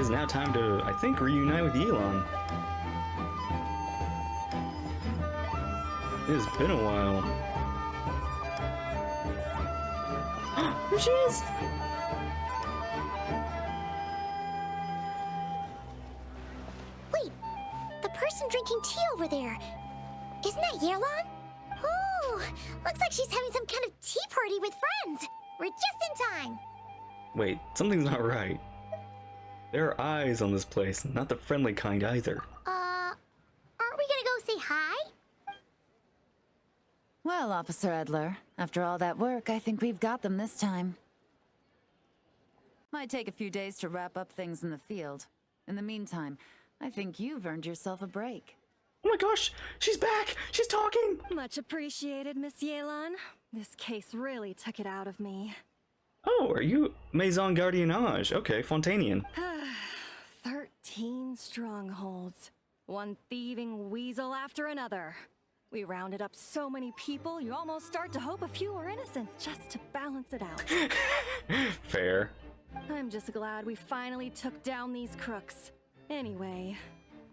is now time to, I think, reunite with Yelan. It has been a while. Here she is! Wait, the person drinking tea over there. Isn't that Yelan? Oh, looks like she's having some kind of tea party with friends. We're just in time. Wait, something's not right. There are eyes on this place, not the friendly kind either. Aren't we gonna go say hi? Well, Officer Edler, after all that work, I think we've got them this time. Might take a few days to wrap up things in the field. In the meantime, I think you've earned yourself a break. Oh my gosh, she's back! She's talking! Much appreciated, Miss Yelan. This case really took it out of me. Oh, are you Maison Gardiennage? Okay, Fontanian. 13 strongholds. One thieving weasel after another. We rounded up so many people, you almost start to hope a few were innocent, just to balance it out. Fair. I'm just glad we finally took down these crooks. Anyway,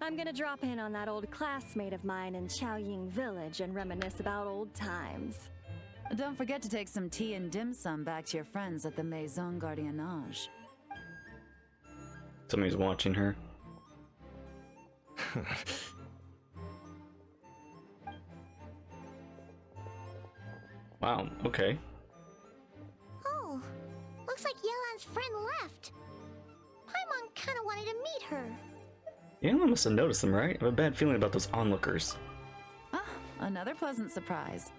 I'm gonna drop in on that old classmate of mine in Chaoying Village and reminisce about old times. Don't forget to take some tea and dim sum back to your friends at the Maison Gardiennage. Somebody's watching her. Wow, okay. Oh, looks like Yelan's friend left. Paimon kinda wanted to meet her. Yelan must have noticed them, right? I have a bad feeling about those onlookers. Ah, another pleasant surprise.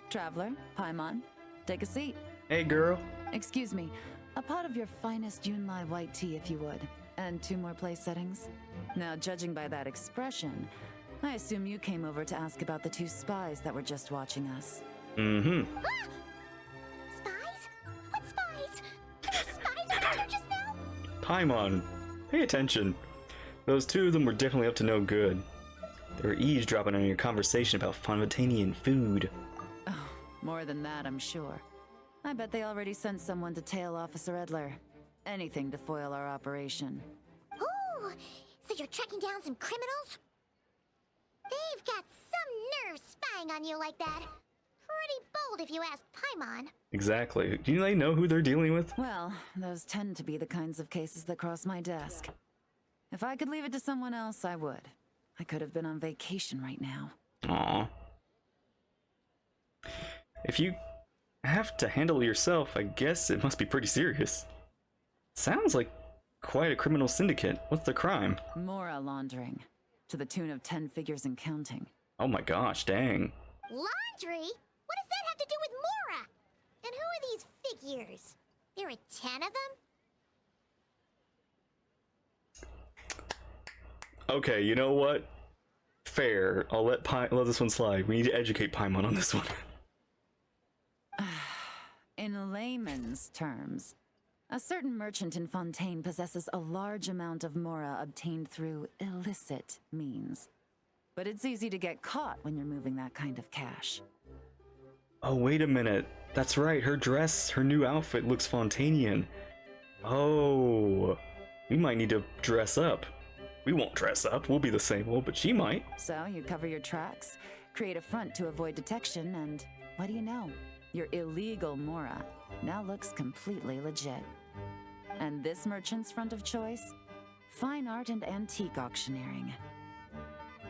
Traveler, Paimon, take a seat. Hey, girl. Excuse me, a pot of your finest Yunlai white tea if you would. And 2 more place settings. Now, judging by that expression, I assume you came over to ask about the 2 spies that were just watching us. Mm-hmm. Ah! Spies? What spies? There were spies over here just now? Paimon, pay attention. Those 2 of them were definitely up to no good. They were eavesdropping on your conversation about Fontainian food. Oh, more than that, I'm sure. I bet they already sent someone to tail Officer Edler. Anything to foil our operation. Oh, so you're tracking down some criminals? They've got some nerve spying on you like that. Pretty bold if you ask Paimon. Exactly. Do they know who they're dealing with? Well, those tend to be the kinds of cases that cross my desk. If I could leave it to someone else, I would. I could have been on vacation right now. Aww. If you have to handle it yourself, I guess it must be pretty serious. Sounds like quite a criminal syndicate. What's the crime? Mora laundering. To the tune of 10 figures and counting. Oh my gosh, dang. Laundry? What does that have to do with Mora? And who are these figures? There are 10 of them? Okay, you know what? Fair. I'll let this one slide. We need to educate Paimon on this one. In layman's terms, a certain merchant in Fontaine possesses a large amount of Mora obtained through illicit means. But it's easy to get caught when you're moving that kind of cash. Oh, wait a minute. That's right. Her dress, her new outfit looks Fontainian. Oh, we might need to dress up. We won't dress up. We'll be the same old, but she might. So you cover your tracks, create a front to avoid detection, and what do you know? Your illegal Mora now looks completely legit. And this merchant's front of choice? Fine art and antique auctioneering.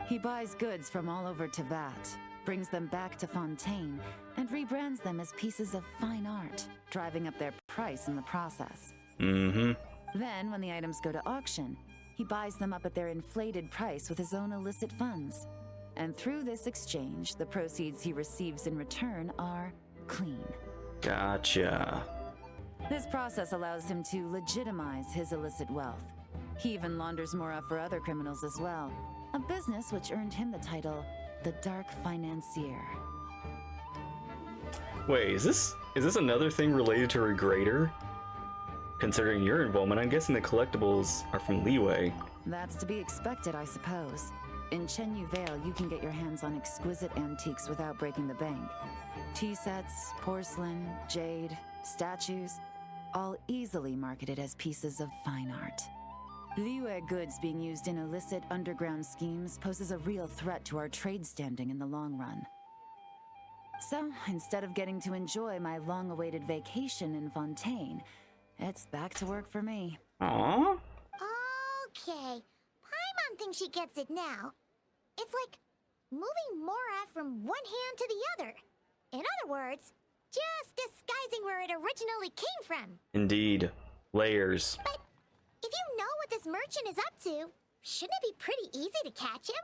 He buys goods from all over Teyvat, brings them back to Fontaine, and rebrands them as pieces of fine art, driving up their price in the process. Mm-hmm. Then, when the items go to auction, he buys them up at their inflated price with his own illicit funds. And through this exchange, the proceeds he receives in return are clean. Gotcha. This process allows him to legitimize his illicit wealth. He even launders Mora for other criminals as well. A business which earned him the title, the Dark Financier. Wait, is this another thing related to Regrader? Considering your involvement, I'm guessing the collectibles are from Leeway. That's to be expected, I suppose. In Chenyu Vale, you can get your hands on exquisite antiques without breaking the bank. Tea sets, porcelain, jade, statues, all easily marketed as pieces of fine art. Liyue goods being used in illicit underground schemes poses a real threat to our trade standing in the long run. So, instead of getting to enjoy my long-awaited vacation in Fontaine, it's back to work for me. Aww. Okay. Paimon thinks she gets it now. It's like moving Mora from one hand to the other. In other words, just disguising where it originally came from. Indeed. Layers. But if you know what this merchant is up to, shouldn't it be pretty easy to catch him?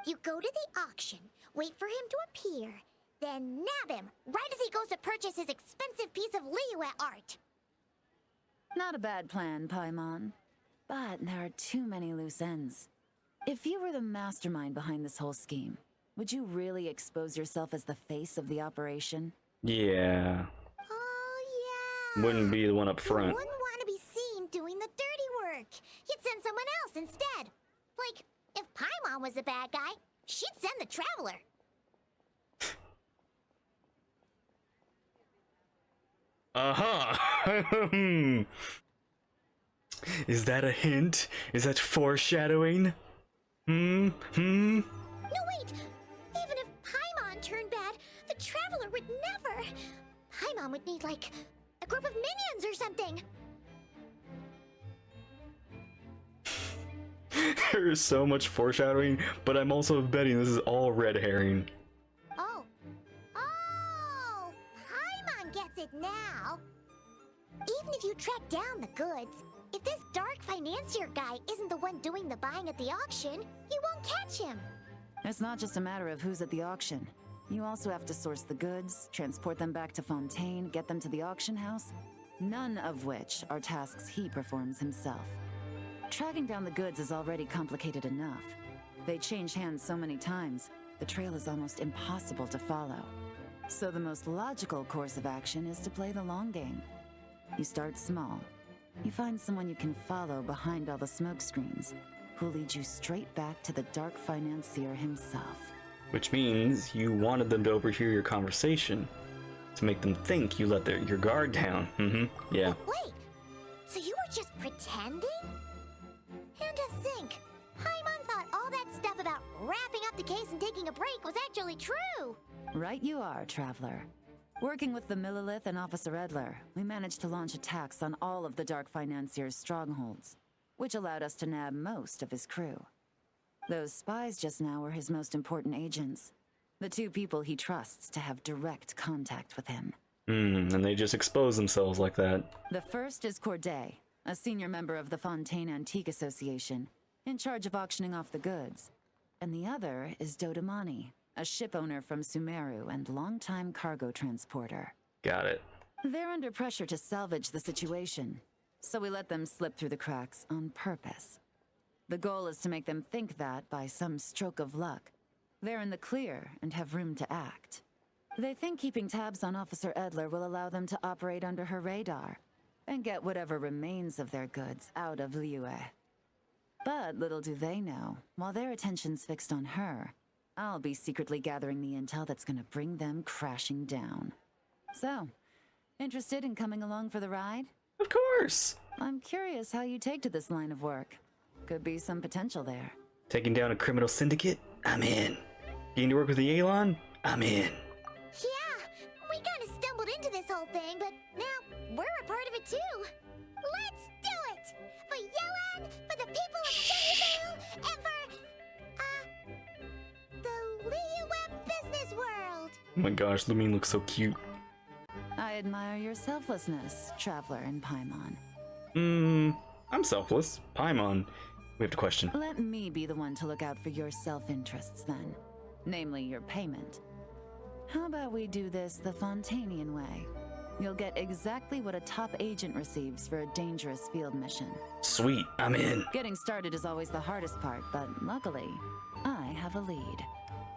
You go to the auction, wait for him to appear, then nab him right as he goes to purchase his expensive piece of Liyue art. Not a bad plan, Paimon. But there are too many loose ends. If you were the mastermind behind this whole scheme, would you really expose yourself as the face of the operation? Yeah. Oh, yeah. Wouldn't be the one up front. You wouldn't want to be seen doing the dirty work. You'd send someone else instead. Like, if Paimon was the bad guy, she'd send the Traveler. Uh-huh. Is that a hint? Is that foreshadowing? No, wait! Even if Paimon turned bad, the Traveler would never! Paimon would need, like, a group of minions or something! There is so much foreshadowing, but I'm also betting this is all red herring. Oh. Oh! Paimon gets it now! Even if you track down the goods, if this dark financier guy isn't the one doing the buying at the auction, you won't catch him! It's not just a matter of who's at the auction. You also have to source the goods, transport them back to Fontaine, get them to the auction house, none of which are tasks he performs himself. Tracking down the goods is already complicated enough. They change hands so many times, the trail is almost impossible to follow. So the most logical course of action is to play the long game. You start small. You find someone you can follow behind all the smoke screens, who'll lead you straight back to the dark financier himself. Which means you wanted them to overhear your conversation, to make them think you let your guard down. Yeah. Wait! So you were just pretending? And to think, Paimon thought all that stuff about wrapping up the case and taking a break was actually true! Right you are, Traveler. Working with the Millilith and Officer Edler, we managed to launch attacks on all of the Dark Financier's strongholds, which allowed us to nab most of his crew. Those spies just now were his most important agents, the two people he trusts to have direct contact with him. And they just expose themselves like that. The first is Corday, a senior member of the Fontaine Antique Association, in charge of auctioning off the goods. And the other is Dodamani, a ship owner from Sumeru and longtime cargo transporter. Got it. They're under pressure to salvage the situation, so we let them slip through the cracks on purpose. The goal is to make them think that, by some stroke of luck, they're in the clear and have room to act. They think keeping tabs on Officer Edler will allow them to operate under her radar and get whatever remains of their goods out of Liyue. But little do they know, while their attention's fixed on her, I'll be secretly gathering the intel that's gonna bring them crashing down. So, interested in coming along for the ride? Of course! I'm curious how you take to this line of work. Could be some potential there. Taking down a criminal syndicate? I'm in. Getting to work with the Yelan? I'm in. Yeah, we kind of stumbled into this whole thing, but now we're a part of it too. Let's do it! For Yelan, for the people of Sunnyvale, and for, the Liyue business world! Oh my gosh, Lumine looks so cute. I admire your selflessness, Traveler and Paimon. I'm selfless. Paimon. We have a question. Let me be the one to look out for your self-interests then. Namely, your payment. How about we do this the Fontainian way? You'll get exactly what a top agent receives for a dangerous field mission. Sweet, I'm in. Getting started is always the hardest part, but luckily, I have a lead.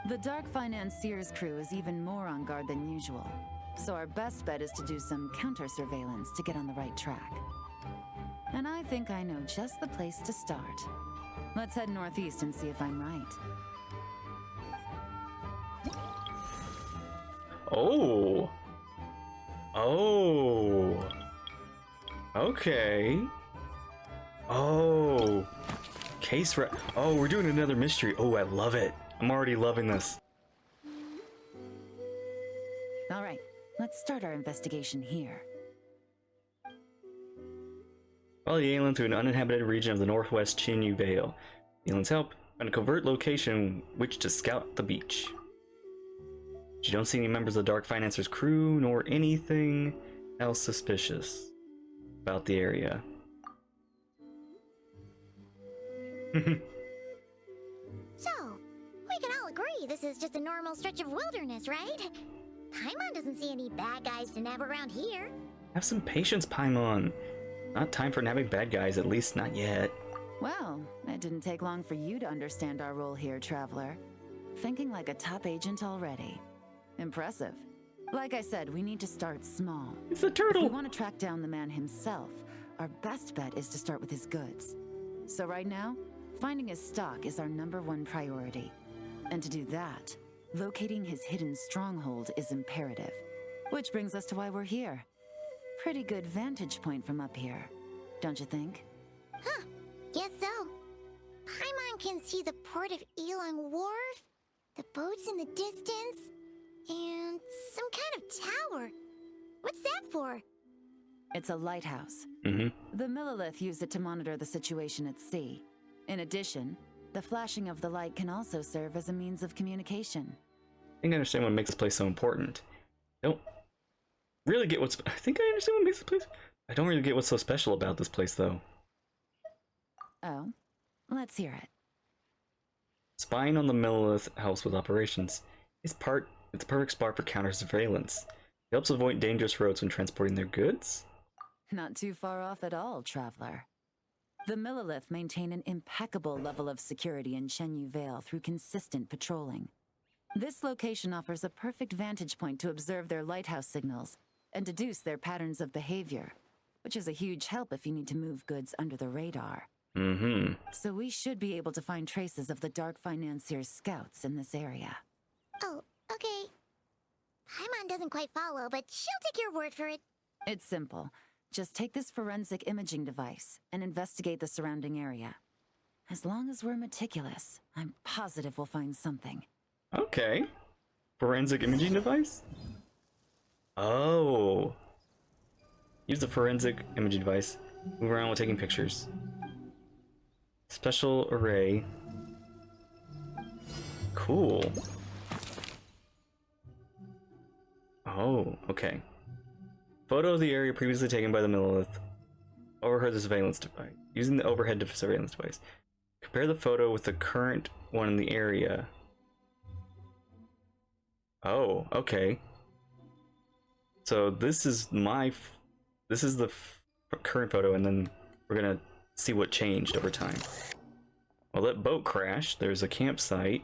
The Dark Financier's crew is even more on guard than usual, so our best bet is to do some counter-surveillance to get on the right track. And I think I know just the place to start. Let's head northeast and see if I'm right. Oh. Oh. Okay. Oh, oh, we're doing another mystery. Oh, I love it. I'm already loving this. All right, let's start our investigation here. Follow Yelan to an uninhabited region of the northwest Chinyu Vale. Yelan's help find a covert location which to scout the beach. You don't see any members of the Dark Financer's crew, nor anything else suspicious about the area. So, we can all agree this is just a normal stretch of wilderness, right? Paimon doesn't see any bad guys to nab around here. Have some patience, Paimon. Not time for nabbing bad guys, at least not yet. Well, it didn't take long for you to understand our role here, Traveler. Thinking like a top agent already. Impressive. Like I said, we need to start small. It's a turtle! If we want to track down the man himself, our best bet is to start with his goods. So right now, finding his stock is our #1 priority. And to do that, locating his hidden stronghold is imperative. Which brings us to why we're here. Pretty good vantage point from up here, don't you think? Huh, guess so. Paimon can see the port of Yelan Wharf, the boats in the distance, and some kind of tower. What's that for? It's a lighthouse. Mm-hmm. The Millilith use it to monitor the situation at sea. In addition, the flashing of the light can also serve as a means of communication. I think I understand what makes this place so important. I don't really get what's... I think I understand what makes this place... I don't really get what's so special about this place, though. Oh, let's hear it. Spying on the Millilith helps with operations. It's a perfect spot for counter-surveillance. It helps avoid dangerous roads when transporting their goods. Not too far off at all, Traveler. The Millilith maintain an impeccable level of security in Chenyu Vale through consistent patrolling. This location offers a perfect vantage point to observe their lighthouse signals and deduce their patterns of behavior, which is a huge help if you need to move goods under the radar. Mm-hmm. So we should be able to find traces of the Dark Financier's scouts in this area. Oh, okay. Paimon doesn't quite follow, but she'll take your word for it. It's simple. Just take this forensic imaging device and investigate the surrounding area. As long as we're meticulous, I'm positive we'll find something. Okay. Forensic imaging device? Oh. Use the forensic imaging device. Move around while taking pictures. Special array. Cool. Oh, okay. Photo of the area previously taken by the Millilith. Overhead the surveillance device. Using the overhead surveillance device. Compare the photo with the current one in the area. Oh, okay. So this is the current photo, and then we're gonna see what changed over time. Well, that boat crashed. There's a campsite,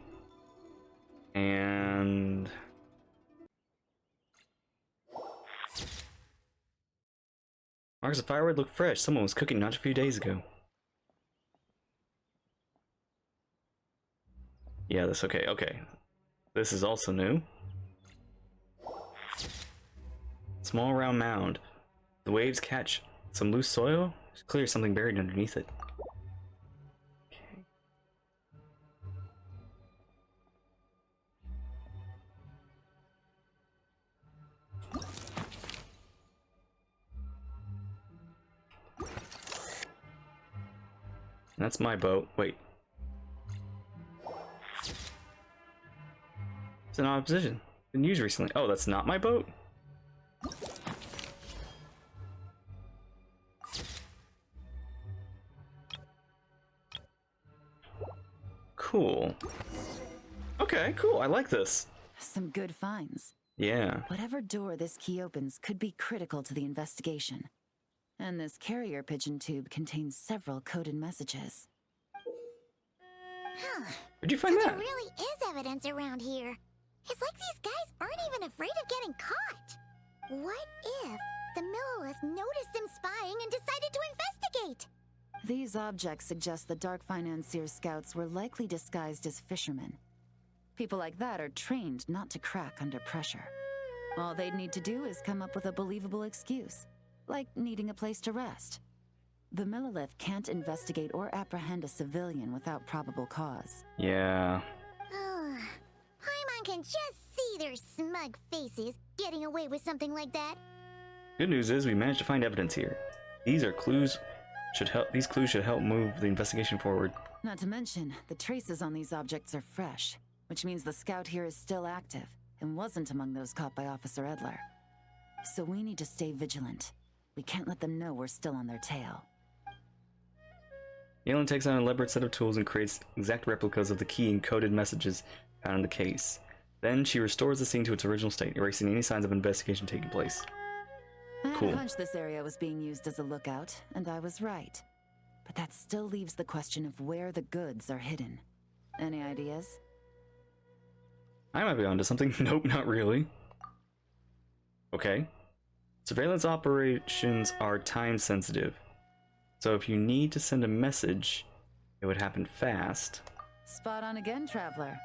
and marks of firewood look fresh. Someone was cooking not a few days ago. Yeah, that's okay. Okay, this is also new. Small round mound. The waves catch some loose soil. There's clearly something buried underneath it. Okay. That's my boat. Wait. It's in opposition. Been used recently. Oh, that's not my boat? Cool. Okay, cool. I like this. Some good finds. Yeah. Whatever door this key opens could be critical to the investigation. And this carrier pigeon tube contains several coded messages. Huh. Where'd you find So that? there really is evidence around here. It's like these guys aren't even afraid of getting caught. What if the Millilith noticed them spying and decided to investigate? These objects suggest the Dark Financier scouts were likely disguised as fishermen. People like that are trained not to crack under pressure. All they'd need to do is come up with a believable excuse, like needing a place to rest. The Millilith can't investigate or apprehend a civilian without probable cause. Yeah. Paimon can just see their smug faces getting away with something like that. Good news is we managed to find evidence here. These clues should help move the investigation forward. Not to mention, the traces on these objects are fresh, which means the scout here is still active and wasn't among those caught by Officer Edler. So we need to stay vigilant. We can't let them know we're still on their tail. Yelan takes out an elaborate set of tools and creates exact replicas of the key encoded messages found in the case. Then she restores the scene to its original state, erasing any signs of investigation taking place. I had Cool. a hunch this area was being used as a lookout, and I was right. But that still leaves the question of where the goods are hidden. Any ideas? I might be onto something. Nope, not really. Okay. Surveillance operations are time sensitive. So if you need to send a message, it would happen fast. Spot on again, Traveler.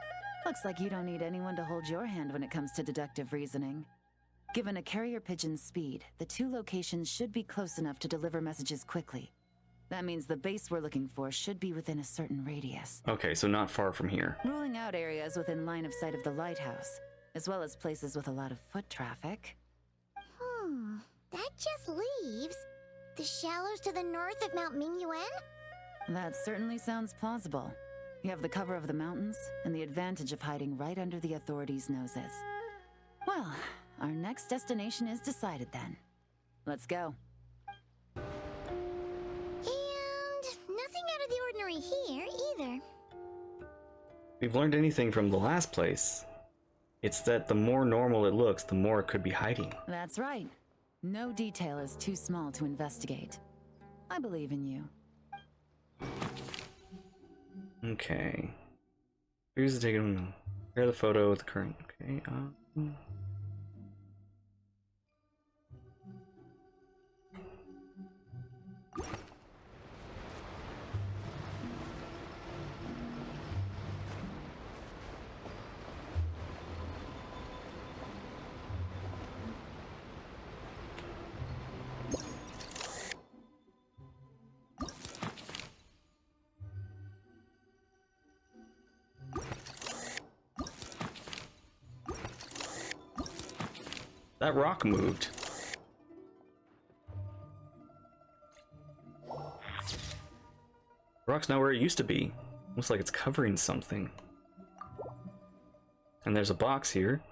Looks like you don't need anyone to hold your hand when it comes to deductive reasoning. Given a carrier pigeon's speed, the two locations should be close enough to deliver messages quickly. That means the base we're looking for should be within a certain radius. Okay, so not far from here. Ruling out areas within line of sight of the lighthouse, as well as places with a lot of foot traffic. That just leaves the shallows to the north of Mount Mingyuan? That certainly sounds plausible. You have the cover of the mountains, and the advantage of hiding right under the authorities' noses. Well, our next destination is decided then. Let's go. And nothing out of the ordinary here, either. If we've learned anything from the last place, it's that the more normal it looks, the more it could be hiding. That's right. No detail is too small to investigate. I believe in you. Okay. Here's the taken. Compare the photo with the current. Okay. That rock moved. The rock's not where it used to be. Looks like it's covering something. And there's a box here.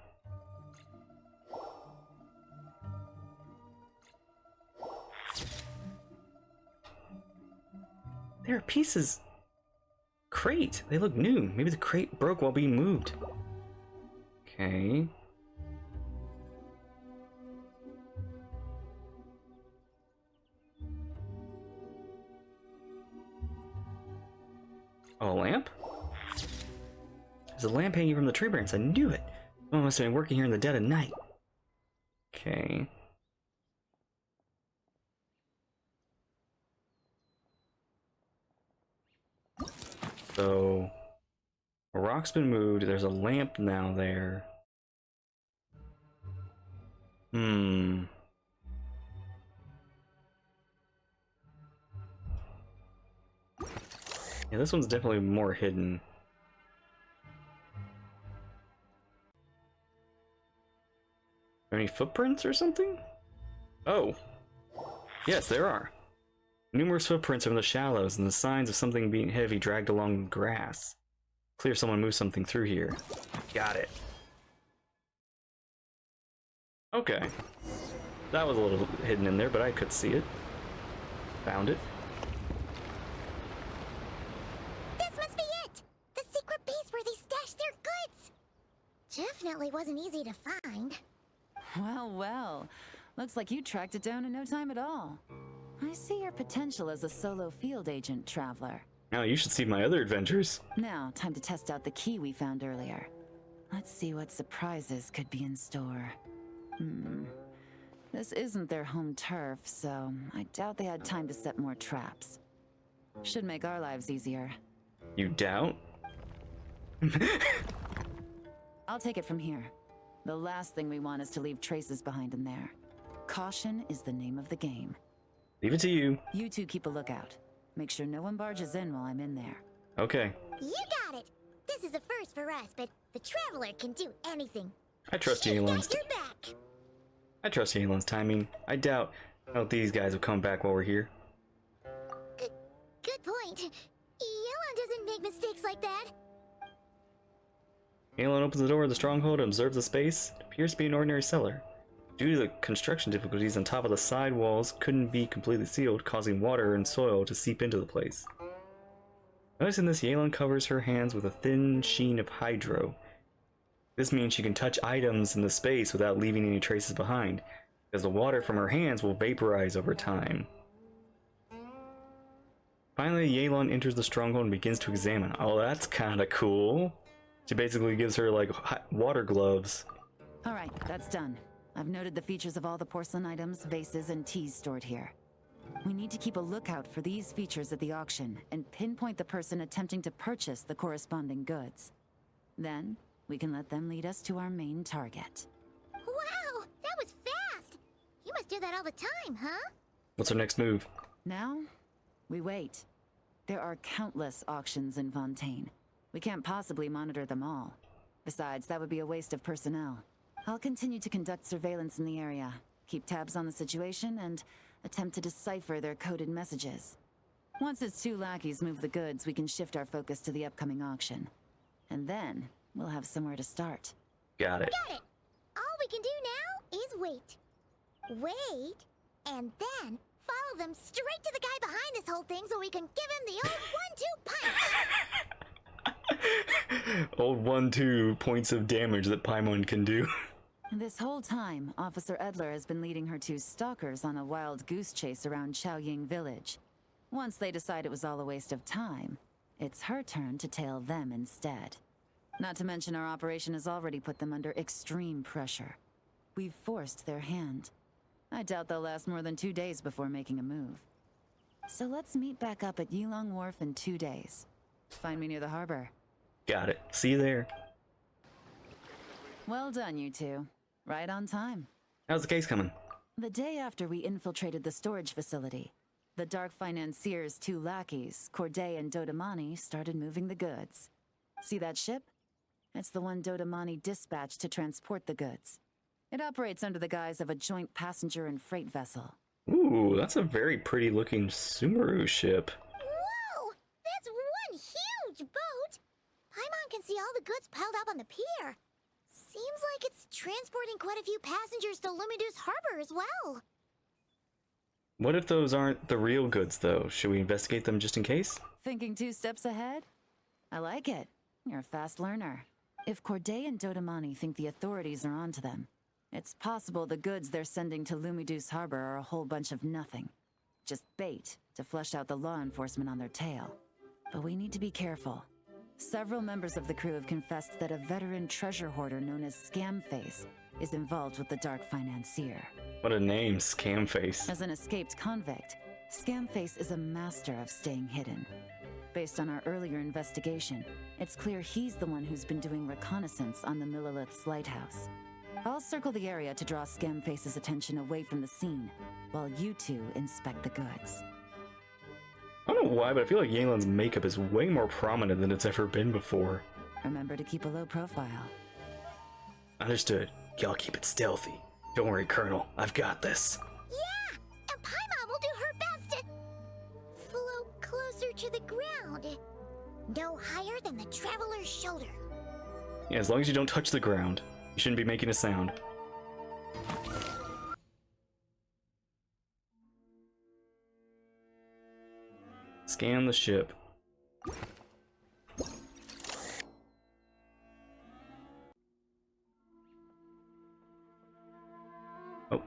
There are pieces. Crate. They look new. Maybe the crate broke while being moved. Okay. Oh, a lamp? There's a lamp hanging from the tree branch. I knew it. Someone must have been working here in the dead of night. Okay. So, a rock's been moved. There's a lamp now there. Yeah, this one's definitely more hidden. Are any footprints or something? Oh. Yes, there are. Numerous footprints from the shallows and the signs of something being heavy dragged along the grass. Clear someone moved something through here. Got it. Okay. That was a little hidden in there, but I could see it. Found it. This must be it! The secret base where they stashed their goods! Definitely wasn't easy to find. Well, well. Looks like you tracked it down in no time at all. I see your potential as a solo field agent, Traveler. Now you should see my other adventures. Now, time to test out the key we found earlier. Let's see what surprises could be in store. This isn't their home turf, so I doubt they had time to set more traps. Should make our lives easier. You doubt? I'll take it from here. The last thing we want is to leave traces behind in there. Caution is the name of the game. Leave it to you. You two keep a lookout. Make sure no one barges in while I'm in there. Okay. You got it. This is a first for us, but the Traveler can do anything. I trust She's Yelan's. got your back. I trust Yelan's timing. I doubt these guys will come back while we're here. Good point. Yelan doesn't make mistakes like that. Yelan opens the door of the stronghold and observes the space. It appears to be an ordinary cellar. Due to the construction difficulties on top of the side walls couldn't be completely sealed, causing water and soil to seep into the place. Noticing this, Yelan covers her hands with a thin sheen of hydro. This means she can touch items in the space without leaving any traces behind, as the water from her hands will vaporize over time. Finally, Yelan enters the stronghold and begins to examine. Oh, that's kinda cool. She basically gives her, like, water gloves. Alright, that's done. I've noted the features of all the porcelain items, vases, and teas stored here. We need to keep a lookout for these features at the auction and pinpoint the person attempting to purchase the corresponding goods. Then, we can let them lead us to our main target. Wow, that was fast. You must do that all the time, huh? What's our next move? Now, we wait. There are countless auctions in Fontaine. We can't possibly monitor them all. Besides, that would be a waste of personnel. I'll continue to conduct surveillance in the area, keep tabs on the situation, and attempt to decipher their coded messages. Once its two lackeys move the goods, we can shift our focus to the upcoming auction. And then, we'll have somewhere to start. Got it. Got it. All we can do now is wait. Wait, and then follow them straight to the guy behind this whole thing so we can give him the old 1-2 punch. Old 1-2 points of damage that Paimon can do. This whole time, Officer Edler has been leading her two stalkers on a wild goose chase around Chaoying village. Once they decide it was all a waste of time, it's her turn to tail them instead. Not to mention our operation has already put them under extreme pressure. We've forced their hand. I doubt they'll last more than 2 days before making a move. So let's meet back up at Yulong Wharf in 2 days. Find me near the harbor. Got it. See you there. Well done, you two. Right on time. How's the case coming? The day after we infiltrated the storage facility, the Dark Financier's two lackeys, Corday and Dodamani, started moving the goods. See that ship? It's the one Dodamani dispatched to transport the goods. It operates under the guise of a joint passenger and freight vessel. Ooh, that's a very pretty looking Sumeru ship. Whoa, that's one huge boat. Paimon can see all the goods piled up on the pier. Seems like it's transporting quite a few passengers to Lumidu's harbor as well. What if those aren't the real goods, though? Should we investigate them just in case? Thinking 2 steps ahead? I like it. You're a fast learner. If Corday and Dodamani think the authorities are onto them, it's possible the goods they're sending to Lumidu's harbor are a whole bunch of nothing. Just bait to flush out the law enforcement on their tail. But we need to be careful. Several members of the crew have confessed that a veteran treasure hoarder known as Scamface is involved with the Dark Financier. What a name, Scamface. As an escaped convict, Scamface is a master of staying hidden. Based on our earlier investigation, it's clear he's the one who's been doing reconnaissance on the Millilith's lighthouse. I'll circle the area to draw Scamface's attention away from the scene, while you two inspect the goods. I don't know why, but I feel like Yelan's makeup is way more prominent than it's ever been before. Remember to keep a low profile. Understood. Y'all keep it stealthy. Don't worry, Colonel. I've got this. Yeah, and Paimon will do her best to float closer to the ground. No higher than the Traveler's shoulder. Yeah, as long as you don't touch the ground, you shouldn't be making a sound. Scan the ship. Oh.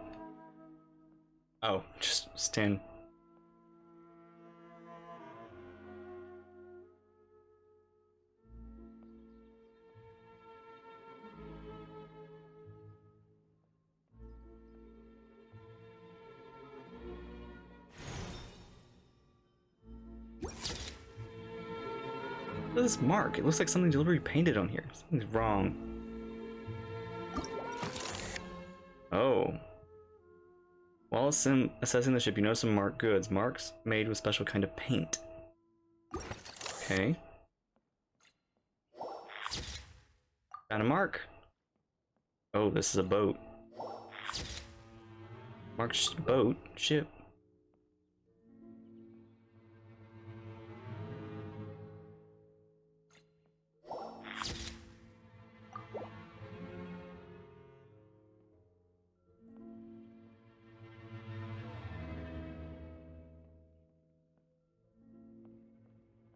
Oh, just stand. Look at this mark. It looks like something deliberately painted on here. Something's wrong. While assessing the ship, you notice some marked goods. Marks made with special kind of paint. Okay. Got a mark. Oh, this is a boat. Marked boat, ship.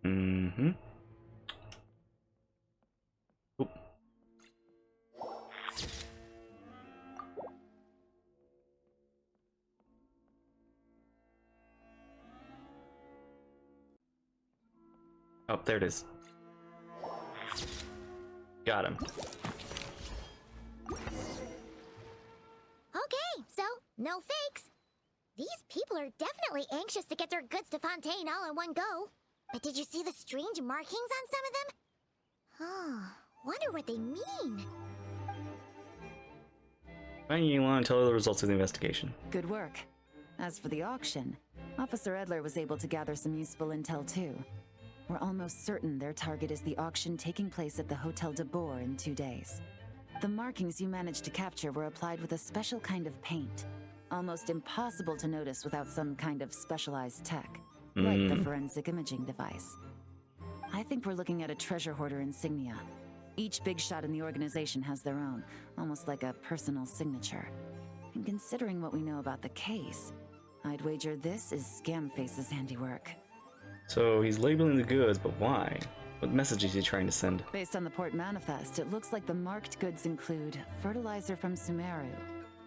Mm-hmm. Oop. Oh, there it is. Got him. Okay, so no fakes. These people are definitely anxious to get their goods to Fontaine all in one go. But did you see the strange markings on some of them? Oh, wonder what they mean. Find Yelan and tell her the results of the investigation. Good work. As for the auction, Officer Edler was able to gather some useful intel too. We're almost certain their target is the auction taking place at the Hotel de Boer in 2 days. The markings you managed to capture were applied with a special kind of paint. Almost impossible to notice without some kind of specialized tech, like the forensic imaging device. I think we're looking at a treasure hoarder insignia. Each big shot in the organization has their own, almost like a personal signature. And considering what we know about the case, I'd wager this is Scamface's handiwork. So he's labeling the goods, but why? What message is he trying to send? Based on the port manifest, it looks like the marked goods include fertilizer from Sumeru,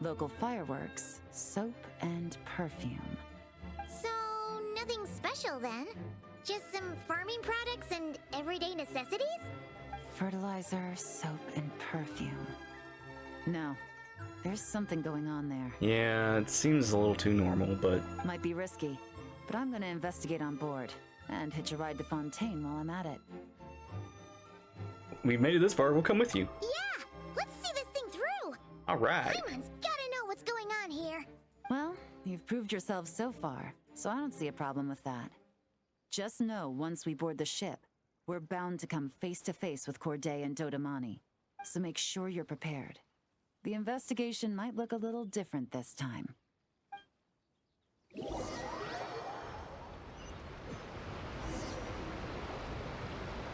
local fireworks, soap, and perfume. So, nothing special then? Just some farming products and everyday necessities? Fertilizer, soap, and perfume. No, there's something going on there. Yeah, it seems a little too normal, but... Might be risky, but I'm gonna investigate on board and hitch a ride to Fontaine while I'm at it. We've made it this far, we'll come with you. Yeah! Let's see this thing through! Alright. Paimon's gotta know what's going on here. Well, you've proved yourself so far, so I don't see a problem with that. Just know once we board the ship, we're bound to come face to face with Corday and Dodamani, so make sure you're prepared. The investigation might look a little different this time.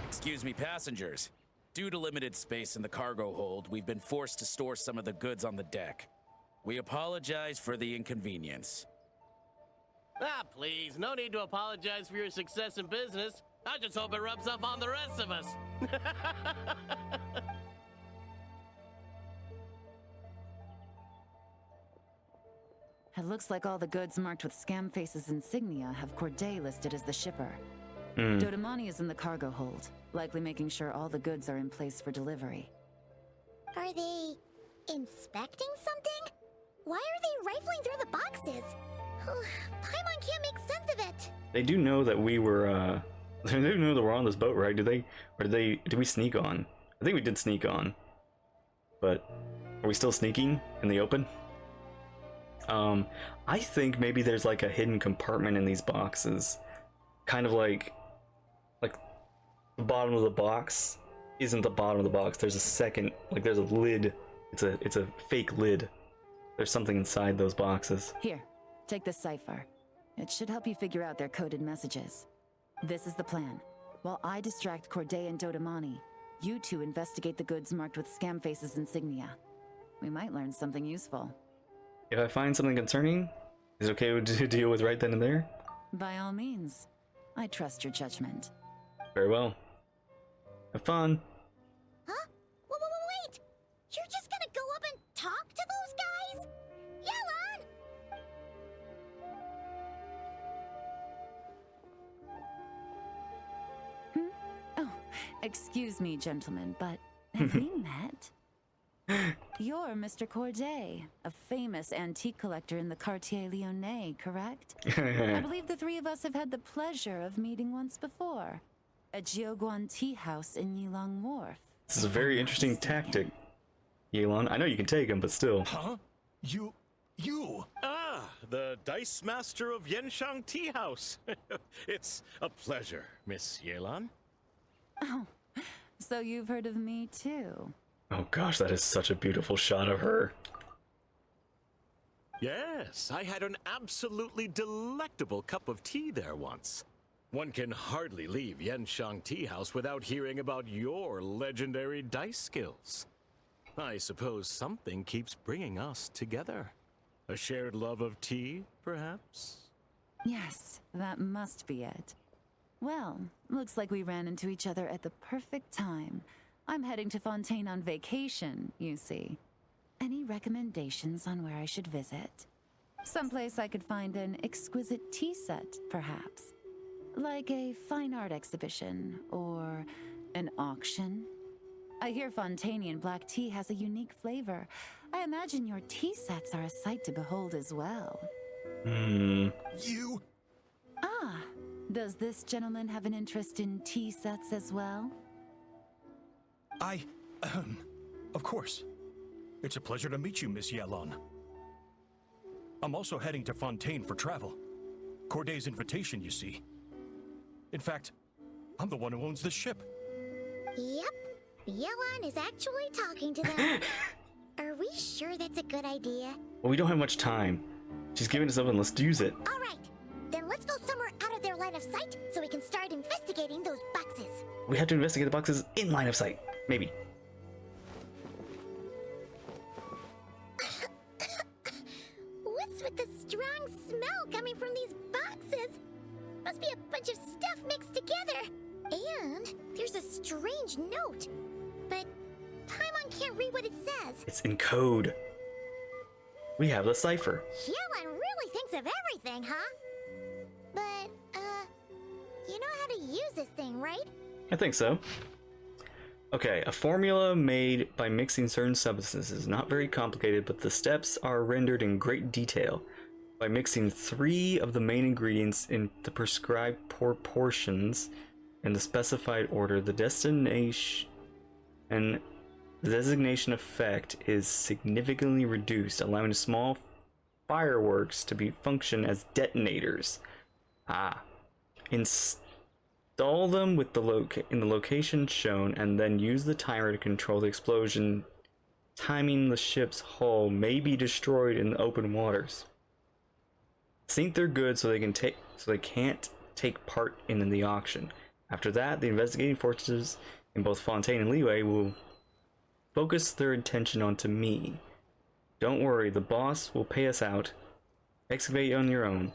Excuse me, passengers. Due to limited space in the cargo hold, we've been forced to store some of the goods on the deck. We apologize for the inconvenience. Ah, please, no need to apologize for your success in business. I just hope it rubs off on the rest of us. It looks like all the goods marked with Scamface's insignia have Corday listed as the shipper. Dodamani is in the cargo hold, likely making sure all the goods are in place for delivery. Are they inspecting something? Why are they rifling through the boxes? Oh, Paimon can't make sense of it. They do know that we were, they do know that we're on this boat, right? Did we sneak on? I think we did sneak on. But, are we still sneaking in the open? I think maybe there's like a hidden compartment in these boxes. Kind of like the bottom of the box isn't the bottom of the box. There's a second, like there's a lid. It's a fake lid. There's something inside those boxes. Here, take this cipher. It should help you figure out their coded messages. This is the plan. While I distract Corday and Dodamani, you two investigate the goods marked with Scamface's insignia. We might learn something useful. If I find something concerning, is it okay to deal with right then and there? By all means. I trust your judgment. Very well. Have fun. Huh? Wait! You're just gonna go up and talk to those guys? Yelan! Oh, excuse me, gentlemen, but have we met? You're Mr. Corday, a famous antique collector in the Quartier Lyonnais, correct? I believe the three of us have had the pleasure of meeting once before, at Jiuguan Tea House in Yilong Wharf. This is a very interesting tactic, Yelan. I know you can take him, but still. Huh? You? Ah, the Dice Master of Yenshang Tea House. It's a pleasure, Miss Yelan. Oh, so you've heard of me too? Oh gosh, that is such a beautiful shot of her. Yes, I had an absolutely delectable cup of tea there once. One can hardly leave Yenshang Tea House without hearing about your legendary dice skills. I suppose something keeps bringing us together. A shared love of tea, perhaps? Yes, that must be it. Well, looks like we ran into each other at the perfect time. I'm heading to Fontaine on vacation, you see. Any recommendations on where I should visit? Someplace I could find an exquisite tea set, perhaps. Like a fine art exhibition, or an auction. I hear Fontainian black tea has a unique flavor. I imagine your tea sets are a sight to behold as well. You? Ah, does this gentleman have an interest in tea sets as well? Of course. It's a pleasure to meet you, Miss Yelan. I'm also heading to Fontaine for travel. Corday's invitation, you see. In fact, I'm the one who owns the ship. Yep. Yelan is actually talking to them. Are we sure that's a good idea? Well, we don't have much time. She's giving us something, let's use it. All right. Then let's go somewhere out of their line of sight so we can start investigating those boxes. We have to investigate the boxes in line of sight. Maybe. What's with the strong smell coming from these boxes? Must be a bunch of stuff mixed together. And there's a strange note. But Paimon can't read what it says. It's in code. We have the cipher. Yelan really thinks of everything, huh? But, you know how to use this thing, right? I think so. Okay, a formula made by mixing certain substances. Not very complicated, but the steps are rendered in great detail. By mixing 3 of the main ingredients in the prescribed proportions in the specified order, the destination and the designation effect is significantly reduced, allowing small fireworks to be function as detonators. Install them with in the location shown, and then use the timer to control the explosion. Timing the ship's hull may be destroyed in the open waters. Sink their goods so they can't take part in the auction. After that, the investigating forces in both Fontaine and Liyue will focus their attention onto me. Don't worry, the boss will pay us out. Excavate on your own.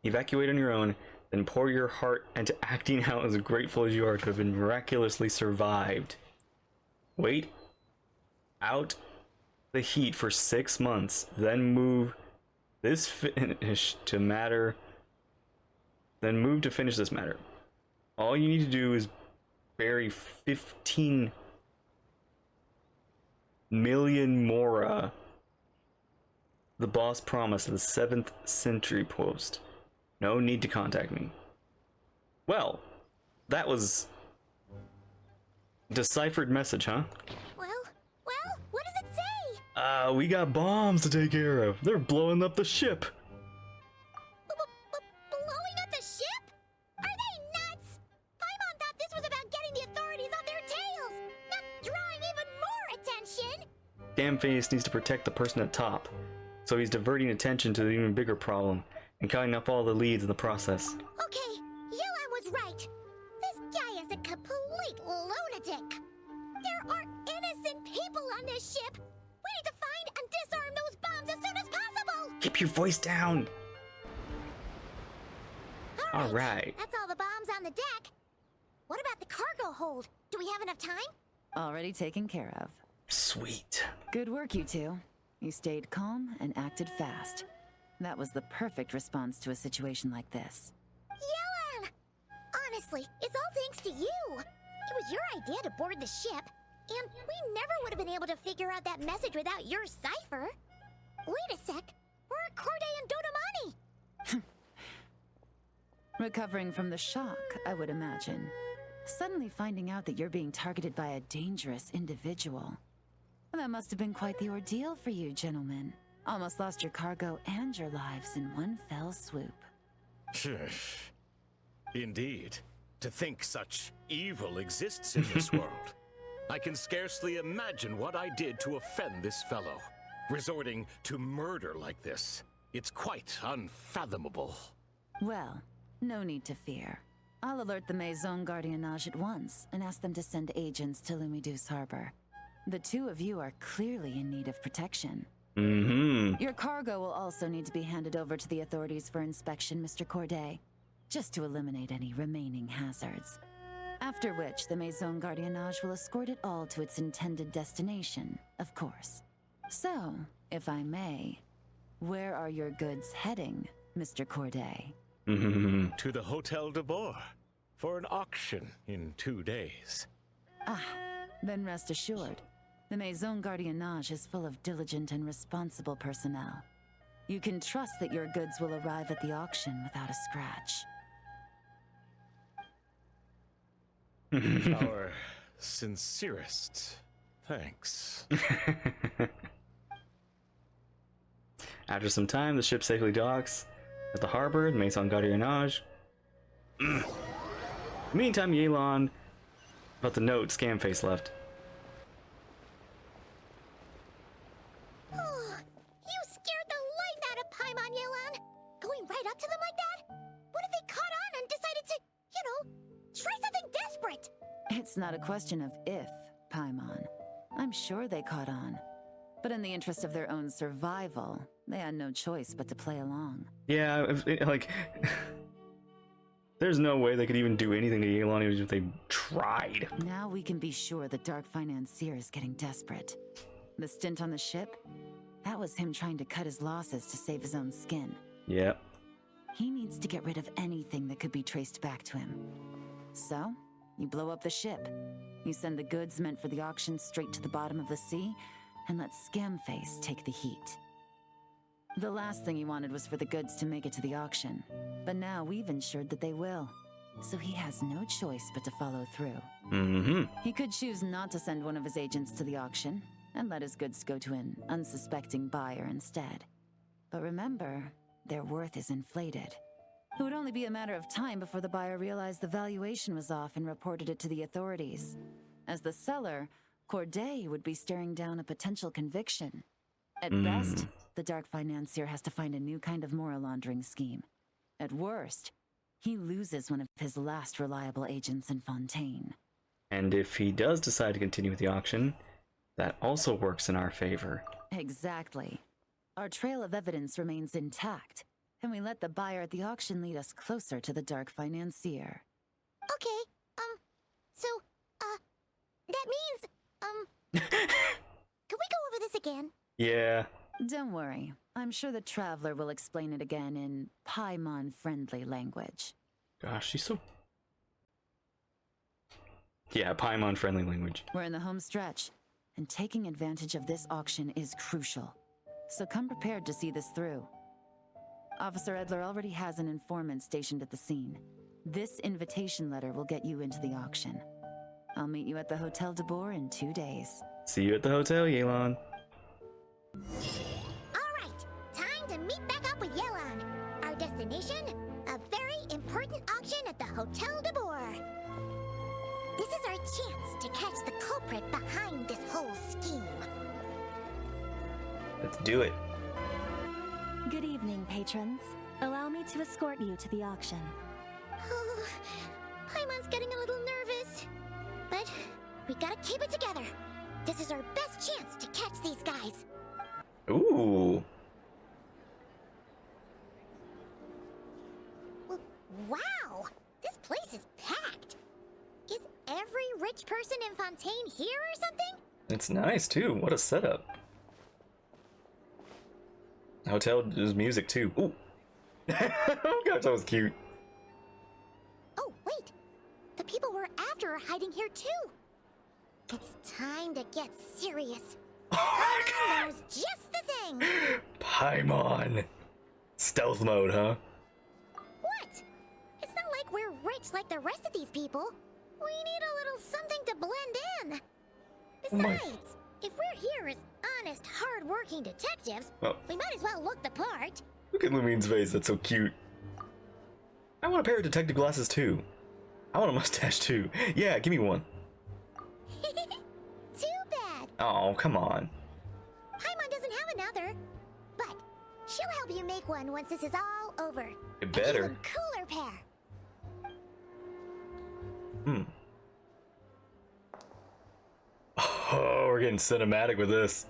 Evacuate on your own, then pour your heart into acting out as grateful as you are to have been miraculously survived. Wait out the heat for 6 months, then move this finish to matter. Then move to finish this matter. All you need to do is bury 15 million mora, the boss promised at the 7th century post. No need to contact me. Well, that was deciphered message, huh? Well, what does it say? We got bombs to take care of. They're blowing up the ship. Blowing up the ship? Are they nuts? Paimon thought this was about getting the authorities on their tails, not drawing even more attention. Damnface needs to protect the person at top, so he's diverting attention to the even bigger problem and cutting off all the leads in the process. Okay, Yelan was right. This guy is a complete lunatic. There are innocent people on this ship. We need to find and disarm those bombs as soon as possible. Keep your voice down. All right. That's all the bombs on the deck. What about the cargo hold? Do we have enough time? Already taken care of. Sweet. Good work, you two. You stayed calm and acted fast. That was the perfect response to a situation like this. Yelan! Honestly, it's all thanks to you. It was your idea to board the ship, and we never would have been able to figure out that message without your cipher. Wait a sec. Where are Corday and Dodomani? Recovering from the shock, I would imagine. Suddenly finding out that you're being targeted by a dangerous individual. That must have been quite the ordeal for you, gentlemen. Almost lost your cargo and your lives in one fell swoop. Indeed. To think such evil exists in this world. I can scarcely imagine what I did to offend this fellow. Resorting to murder like this. It's quite unfathomable. Well, no need to fear. I'll alert the Maison Gardiennage at once and ask them to send agents to Lumiduce Harbor. The two of you are clearly in need of protection. Mm-hmm. Your cargo will also need to be handed over to the authorities for inspection, Mr. Corday, just to eliminate any remaining hazards. After which, the Maison Gardiennage will escort it all to its intended destination, of course. So, if I may, where are your goods heading, Mr. Corday? To the Hotel de Boer for an auction in 2 days. Ah, then rest assured. The Maison Gardiennage is full of diligent and responsible personnel. You can trust that your goods will arrive at the auction without a scratch. Our sincerest thanks. After some time, the ship safely docks at the harbor, the Maison Gardiennage. Meantime, Yelan, about the note Scamface left. Oh, you scared the life out of Paimon, Yelan. Going right up to them like that? What if they caught on and decided to, try something desperate? It's not a question of if, Paimon. I'm sure they caught on. But in the interest of their own survival, they had no choice but to play along. Yeah, there's no way they could even do anything to Yelan even if they tried. Now we can be sure the Dark Financier is getting desperate. The stint on the ship? That was him trying to cut his losses to save his own skin. Yep. He needs to get rid of anything that could be traced back to him. So, you blow up the ship. You send the goods meant for the auction straight to the bottom of the sea, and let Scamface take the heat. The last thing he wanted was for the goods to make it to the auction, but now we've ensured that they will. So he has no choice but to follow through. Mm-hmm. He could choose not to send one of his agents to the auction, and let his goods go to an unsuspecting buyer instead. But remember, their worth is inflated. It would only be a matter of time before the buyer realized the valuation was off and reported it to the authorities. As the seller, Corday would be staring down a potential conviction. At best, the Dark Financier has to find a new kind of moral laundering scheme. At worst, he loses one of his last reliable agents in Fontaine. And if he does decide to continue with the auction, that also works in our favor. Exactly. Our trail of evidence remains intact, and we let the buyer at the auction lead us closer to the Dark Financier. Okay, that means, can we go over this again? Yeah. Don't worry. I'm sure the Traveler will explain it again in Paimon-friendly language. Gosh, she's so... Yeah, Paimon-friendly language. We're in the home stretch, and taking advantage of this auction is crucial. So come prepared to see this through. Officer Edler already has an informant stationed at the scene. This invitation letter will get you into the auction. I'll meet you at the Hotel de Boer in 2 days. See you at the hotel, Yelan. Alright, time to meet back up with Yelan. Our destination? A very important auction at the Hotel de Boer. This is our chance to catch the culprit behind this whole scheme. Let's do it. Good evening, patrons. Allow me to escort you to the auction. Oh, Paimon's getting a little nervous. But we gotta keep it together. This is our best chance to catch these guys. Ooh. Wow! This place is packed. Is every rich person in Fontaine here or something? It's nice, too. What a setup. Hotel is music, too. Ooh. Oh gosh, that was cute. Oh, wait. The people we're after are hiding here, too. It's time to get serious. Paimon knows just the thing. Paimon. Stealth mode, huh? What? It's not like we're rich like the rest of these people. We need a little something to blend in. Besides, if we're here as honest, hard-working detectives, Oh. we might as well look the part. Look at Lumine's face, that's so cute. I want a pair of detective glasses too. I want a mustache too. Yeah, give me one. Too bad. Oh, come on. Paimon doesn't have another. But she'll help you make one once this is all over. It An better. even cooler pair. Oh, we're getting cinematic with this.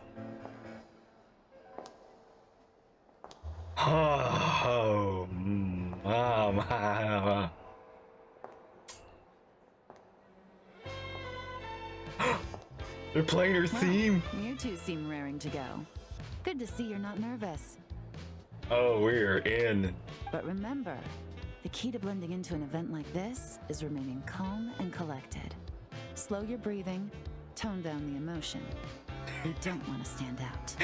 Oh, mama. They're playing her theme. You two seem raring to go. Good to see you're not nervous. Oh, we're in. But remember, the key to blending into an event like this is remaining calm and collected. Slow your breathing, tone down the emotion. You don't want to stand out.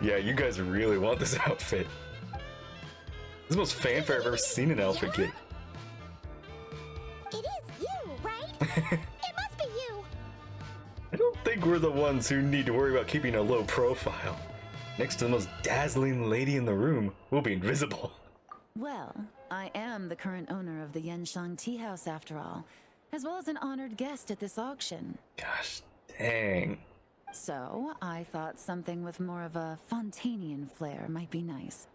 Yeah, you guys really want this outfit. This is the most fanfare I've ever seen an outfit get. It is you, right? It must be you. I don't think we're the ones who need to worry about keeping a low profile. Next to the most dazzling lady in the room, we'll be invisible. Well, I am the current owner of the Yenshang Tea House after all, as well as an honored guest at this auction. Gosh, dang. So, I thought something with more of a Fontanian flair might be nice.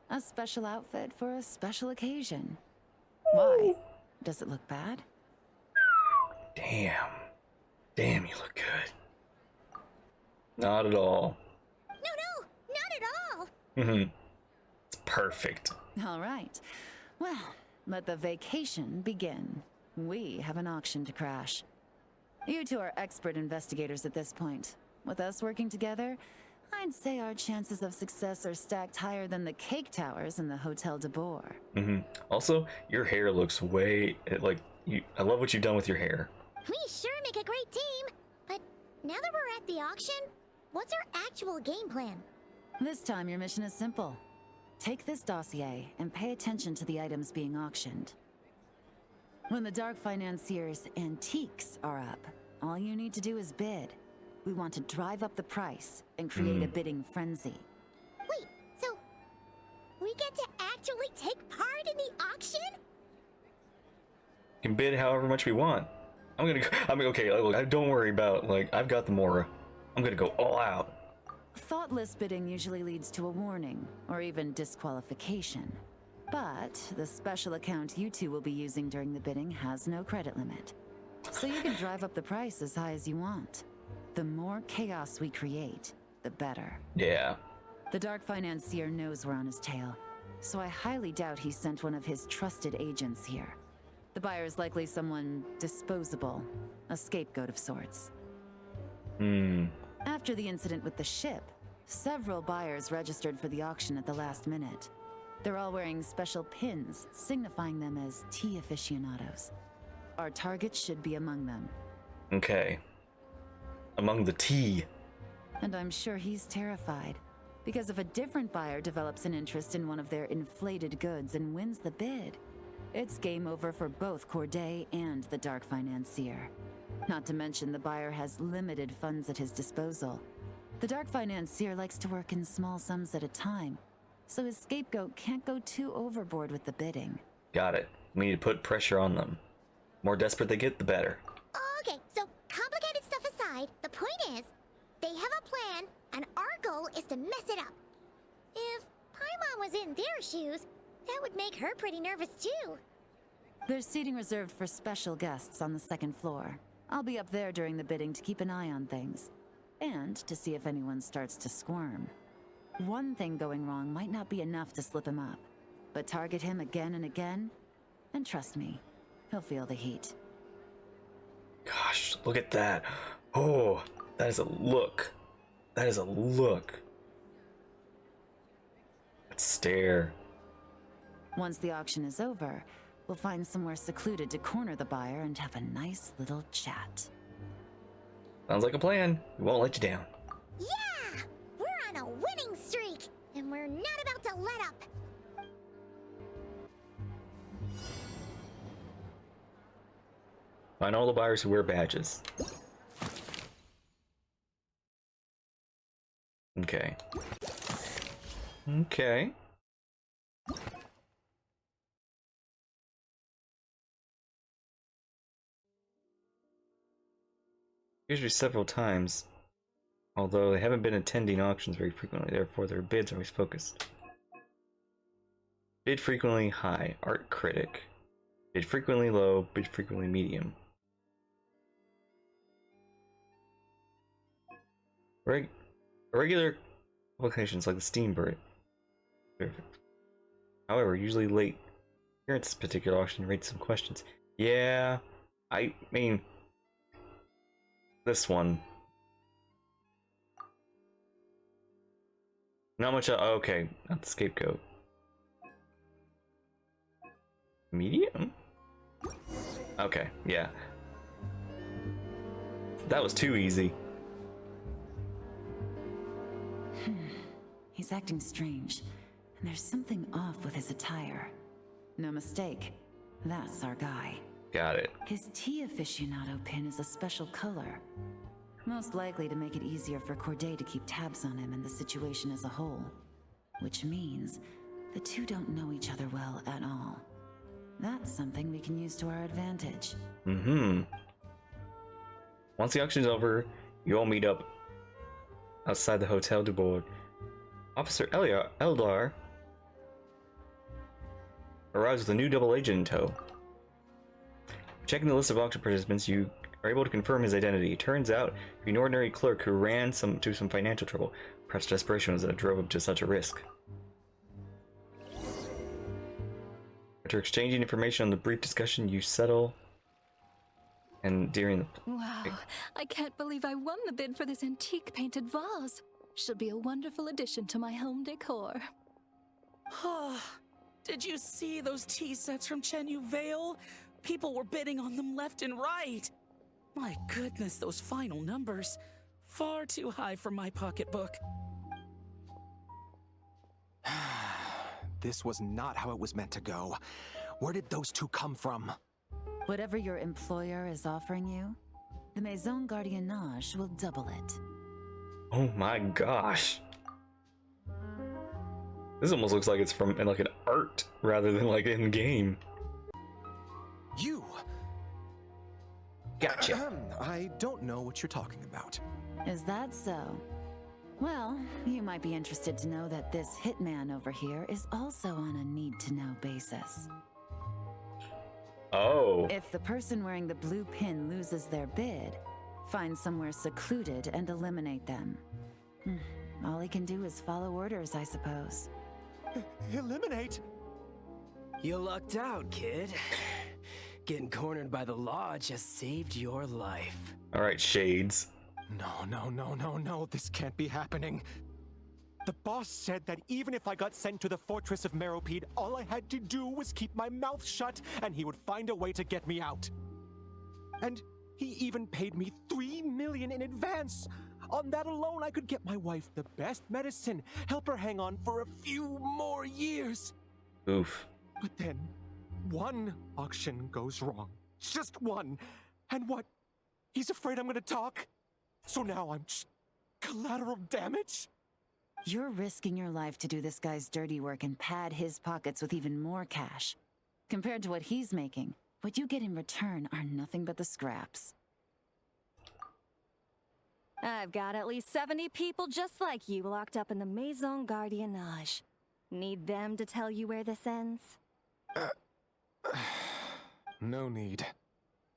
A special outfit for a special occasion. Why? Does it look bad? Damn. Damn, you look good. Not at all. No, not at all. It's perfect. All right. Well, let the vacation begin. We have an auction to crash. You two are expert investigators at this point. With us working together, I'd say our chances of success are stacked higher than the cake towers in the Hotel de Boer. Also, your hair looks I love what you've done with your hair. We sure make a great team. But now that we're at the auction, what's our actual game plan? This time your mission is simple. Take this dossier and pay attention to the items being auctioned. When the Dark Financier's antiques are up, all you need to do is bid. We want to drive up the price and create a bidding frenzy. Wait, so we get to actually take part in the auction? We can bid however much we want. Okay, look, don't worry about, I've got the Mora. I'm gonna go all out. Thoughtless bidding usually leads to a warning, or even disqualification. But the special account you two will be using during the bidding has no credit limit. So you can drive up the price as high as you want. The more chaos we create, the better. Yeah. The Dark Financier knows we're on his tail, so I highly doubt he sent one of his trusted agents here. The buyer's likely someone disposable, a scapegoat of sorts. After the incident with the ship, several buyers registered for the auction at the last minute. They're all wearing special pins, signifying them as tea aficionados. Our target should be among them. Okay. Among the tea. And I'm sure he's terrified, because if a different buyer develops an interest in one of their inflated goods and wins the bid, it's game over for both Corday and the Dark Financier. Not to mention the buyer has limited funds at his disposal. The Dark Financier likes to work in small sums at a time, so his scapegoat can't go too overboard with the bidding. Got it. We need to put pressure on them. More desperate they get, the better. Okay, so complicated stuff aside, the point is, they have a plan, and our goal is to mess it up. If Paimon was in their shoes, that would make her pretty nervous too. There's seating reserved for special guests on the second floor. I'll be up there during the bidding to keep an eye on things, and to see if anyone starts to squirm. One thing going wrong might not be enough to slip him up, but target him again and again, and trust me, he'll feel the heat. Gosh, look at that. Oh, that is a look. That is a look. That stare. Once the auction is over, we'll find somewhere secluded to corner the buyer and have a nice little chat. Sounds like a plan. We won't let you down. Yeah! We're on a winning streak, and we're not about to let up. Find all the buyers who wear badges. Okay. Okay. Usually several times, although they haven't been attending auctions very frequently, therefore their bids are always focused. Bid frequently high, art critic. Bid frequently low, bid frequently medium. Regular publications like the Steam Bird. However, usually late. Here at this particular auction rates some questions. Yeah, I mean, this one. Not much. Okay, not the scapegoat. Medium? Okay, yeah. That was too easy. He's acting strange, and there's something off with his attire. No mistake, that's our guy. Got it. His tea aficionado pin is a special color. Most likely to make it easier for Corday to keep tabs on him and the situation as a whole. Which means the two don't know each other well at all. That's something we can use to our advantage. Mm-hmm. Once the auction's over, you all meet up outside the Hotel du Bourg. Officer Eldar arrives with a new double agent in tow. Checking the list of auction participants, you are able to confirm his identity. Turns out, to be an ordinary clerk who ran into some financial trouble. Perhaps desperation was that drove him to such a risk. After exchanging information on the brief discussion, you settle. And during the... Wow, I can't believe I won the bid for this antique painted vase. Should be a wonderful addition to my home decor. Did you see those tea sets from Chenyu Vale? People were bidding on them left and right. My goodness, those final numbers. Far too high for my pocketbook. This was not how it was meant to go. Where did those two come from? Whatever your employer is offering you, the Maison Gardiennage will double it. Oh my gosh. This almost looks like it's from like an art rather than like in game. You! Gotcha. I don't know what you're talking about. Is that so? Well, you might be interested to know that this hitman over here is also on a need-to-know basis. Oh. If the person wearing the blue pin loses their bid, find somewhere secluded and eliminate them. All he can do is follow orders, I suppose. Eliminate? You lucked out, kid. Getting cornered by the law just saved your life. Alright, Shades. No. This can't be happening. The boss said that even if I got sent to the fortress of Meropide, all I had to do was keep my mouth shut and he would find a way to get me out. And he even paid me 3 million in advance. On that alone, I could get my wife the best medicine, help her hang on for a few more years. Oof. But then, one auction goes wrong. Just one. And what? He's afraid I'm gonna talk? So now I'm just collateral damage? You're risking your life to do this guy's dirty work and pad his pockets with even more cash. Compared to what he's making, what you get in return are nothing but the scraps. I've got at least 70 people just like you locked up in the Maison Gardiennage. Need them to tell you where this ends? No need.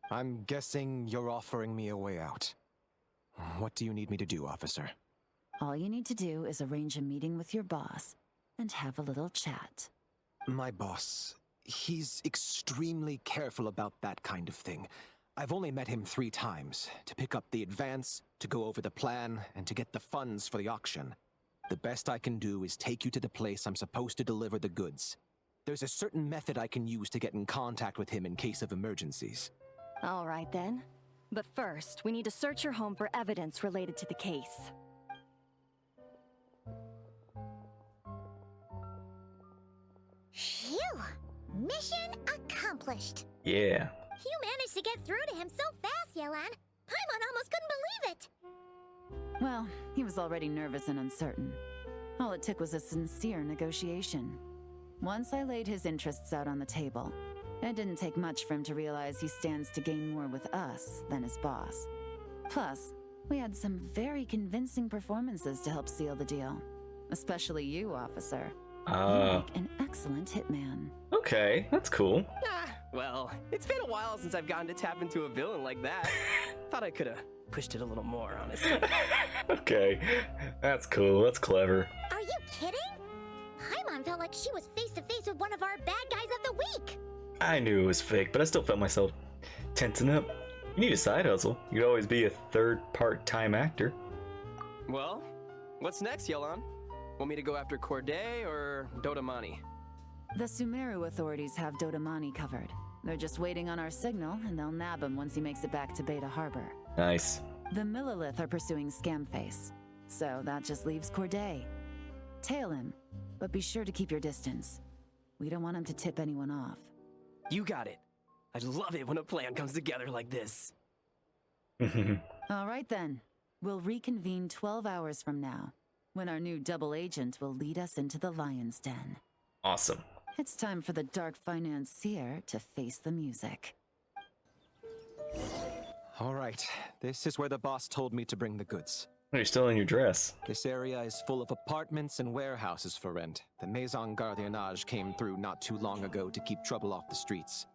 I'm guessing you're offering me a way out. What do you need me to do, officer? All you need to do is arrange a meeting with your boss and have a little chat. My boss, he's extremely careful about that kind of thing. I've only met him 3 times, to pick up the advance, to go over the plan, and to get the funds for the auction. The best I can do is take you to the place I'm supposed to deliver the goods. There's a certain method I can use to get in contact with him in case of emergencies. All right then. But first, we need to search your home for evidence related to the case. Phew! Mission accomplished. Yeah. You managed to get through to him so fast, Yelan. Paimon almost couldn't believe it. Well, he was already nervous and uncertain. All it took was a sincere negotiation. Once I laid his interests out on the table, it didn't take much for him to realize he stands to gain more with us than his boss. Plus, we had some very convincing performances to help seal the deal. Especially you, officer. You make an excellent hitman. Okay, that's cool. Well, it's been a while since I've gotten to tap into a villain like that. Thought I could have pushed it a little more, honestly. Okay, that's cool. That's clever. Are you kidding? Paimon felt like she was face to face with one of our bad guys of the week. I knew it was fake, but I still felt myself tensing up. You need a side hustle. You'd always be a third part-time actor. Well, what's next, Yelan? Want me to go after Corday or Dodamani? The Sumeru authorities have Dodamani covered. They're just waiting on our signal, and they'll nab him once he makes it back to Beta Harbor. Nice. The Millilith are pursuing Scamface, so that just leaves Corday. Tail him, but be sure to keep your distance. We don't want him to tip anyone off. You got it. I love it when a plan comes together like this. All right then. We'll reconvene 12 hours from now, when our new double agent will lead us into the Lion's Den. Awesome. It's time for the dark financier to face the music. All right, this is where the boss told me to bring the goods. Oh, you're still in your dress. This area is full of apartments and warehouses for rent. The Maison Gardiennage came through not too long ago to keep trouble off the streets.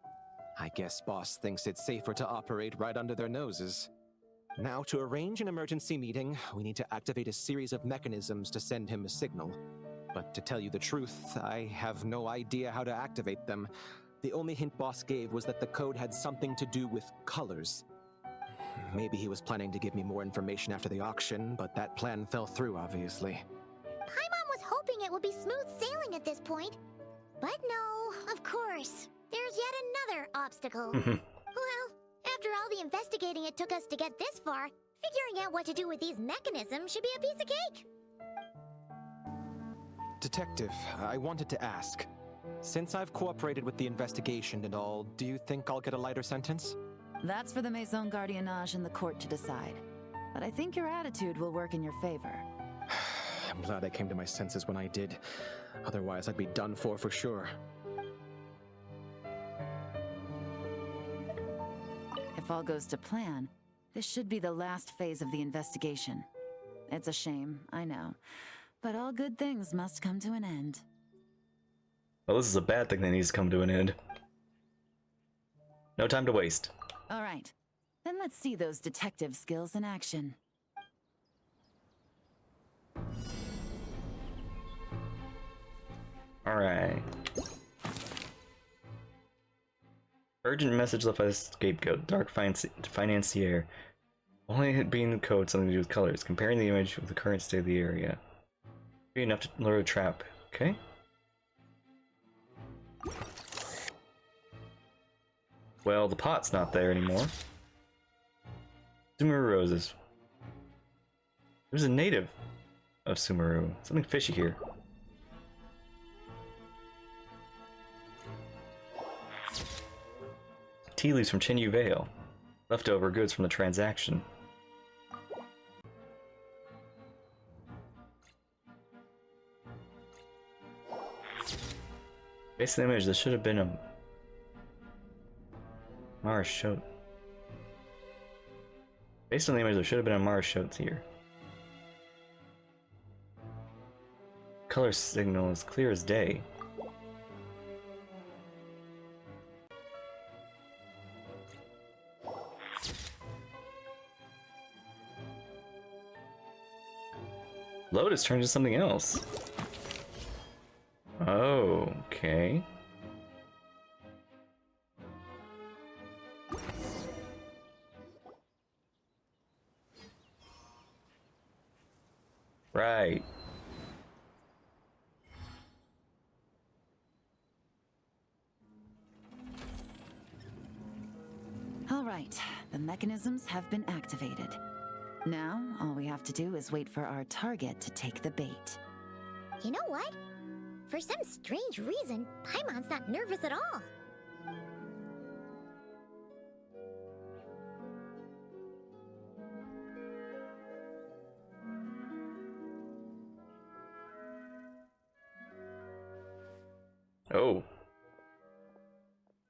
I guess boss thinks it's safer to operate right under their noses. Now, to arrange an emergency meeting, we need to activate a series of mechanisms to send him a signal. But to tell you the truth, I have no idea how to activate them. The only hint boss gave was that the code had something to do with colors. Maybe he was planning to give me more information after the auction, but that plan fell through, obviously. Paimon was hoping it would be smooth sailing at this point. But no, of course. There's yet another obstacle. Well, after all the investigating it took us to get this far, figuring out what to do with these mechanisms should be a piece of cake. Detective, I wanted to ask. Since I've cooperated with the investigation and all, do you think I'll get a lighter sentence? That's for the Maison Gardiennage and the court to decide. But I think your attitude will work in your favor. I'm glad I came to my senses when I did. Otherwise, I'd be done for sure. If all goes to plan, this should be the last phase of the investigation. It's a shame, I know. But all good things must come to an end. Well, this is a bad thing that needs to come to an end. No time to waste. All right. Then let's see those detective skills in action. Alright. Urgent message left by the scapegoat, Dark Financier. Only it being the code something to do with colors. Comparing the image with the current state of the area. Be enough to lure a trap. Okay. Well, the pot's not there anymore. Sumeru roses. There's a native of Sumeru. Something fishy here. Tea leaves from Chenyu Vale. Leftover goods from the transaction. Based on the image, this should have been a Mars Shote. Based on the image, there should have been a Mars Shote here. Color signal is clear as day. Lotus turned into something else. Oh, okay. Right. All right, the mechanisms have been activated. Now, all we have to do is wait for our target to take the bait. You know what? For some strange reason, Paimon's not nervous at all. Oh.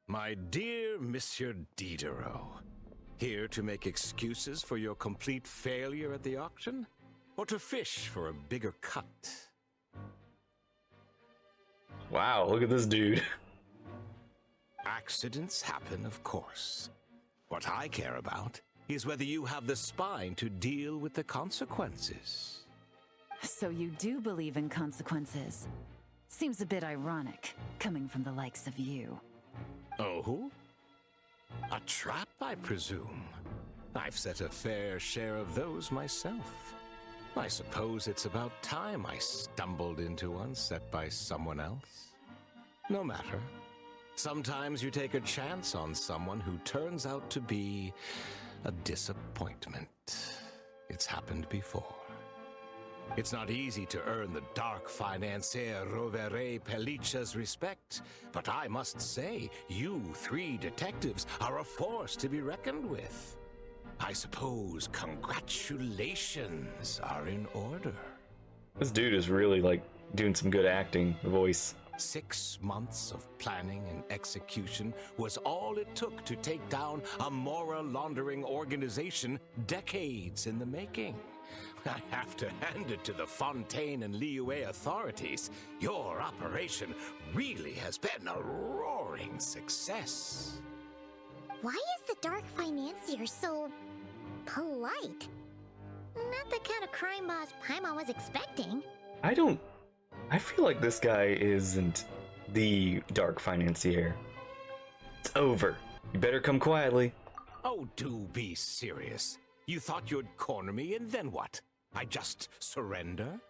My dear Monsieur Diderot, here to make excuses for your complete failure at the auction? Or to fish for a bigger cut? Wow, look at this dude. Accidents happen, of course. What I care about is whether you have the spine to deal with the consequences. So you do believe in consequences. Seems a bit ironic, coming from the likes of you. Oh? A trap, I presume. I've set a fair share of those myself. I suppose it's about time I stumbled into one set by someone else. No matter. Sometimes you take a chance on someone who turns out to be a disappointment. It's happened before. It's not easy to earn the dark financier Rovere Pelliccia's respect, but I must say, you three detectives are a force to be reckoned with. I suppose congratulations are in order. This dude is really, like, doing some good acting, the voice. 6 months of planning and execution was all it took to take down a moral laundering organization decades in the making. I have to hand it to the Fontaine and Liyue authorities. Your operation really has been a roaring success. Why is the Dark Financier so polite? Not the kind of crime boss Paimon was expecting. I feel like this guy isn't the Dark Financier. It's over. You better come quietly. Oh, do be serious. You thought you'd corner me, and then what? I just surrender?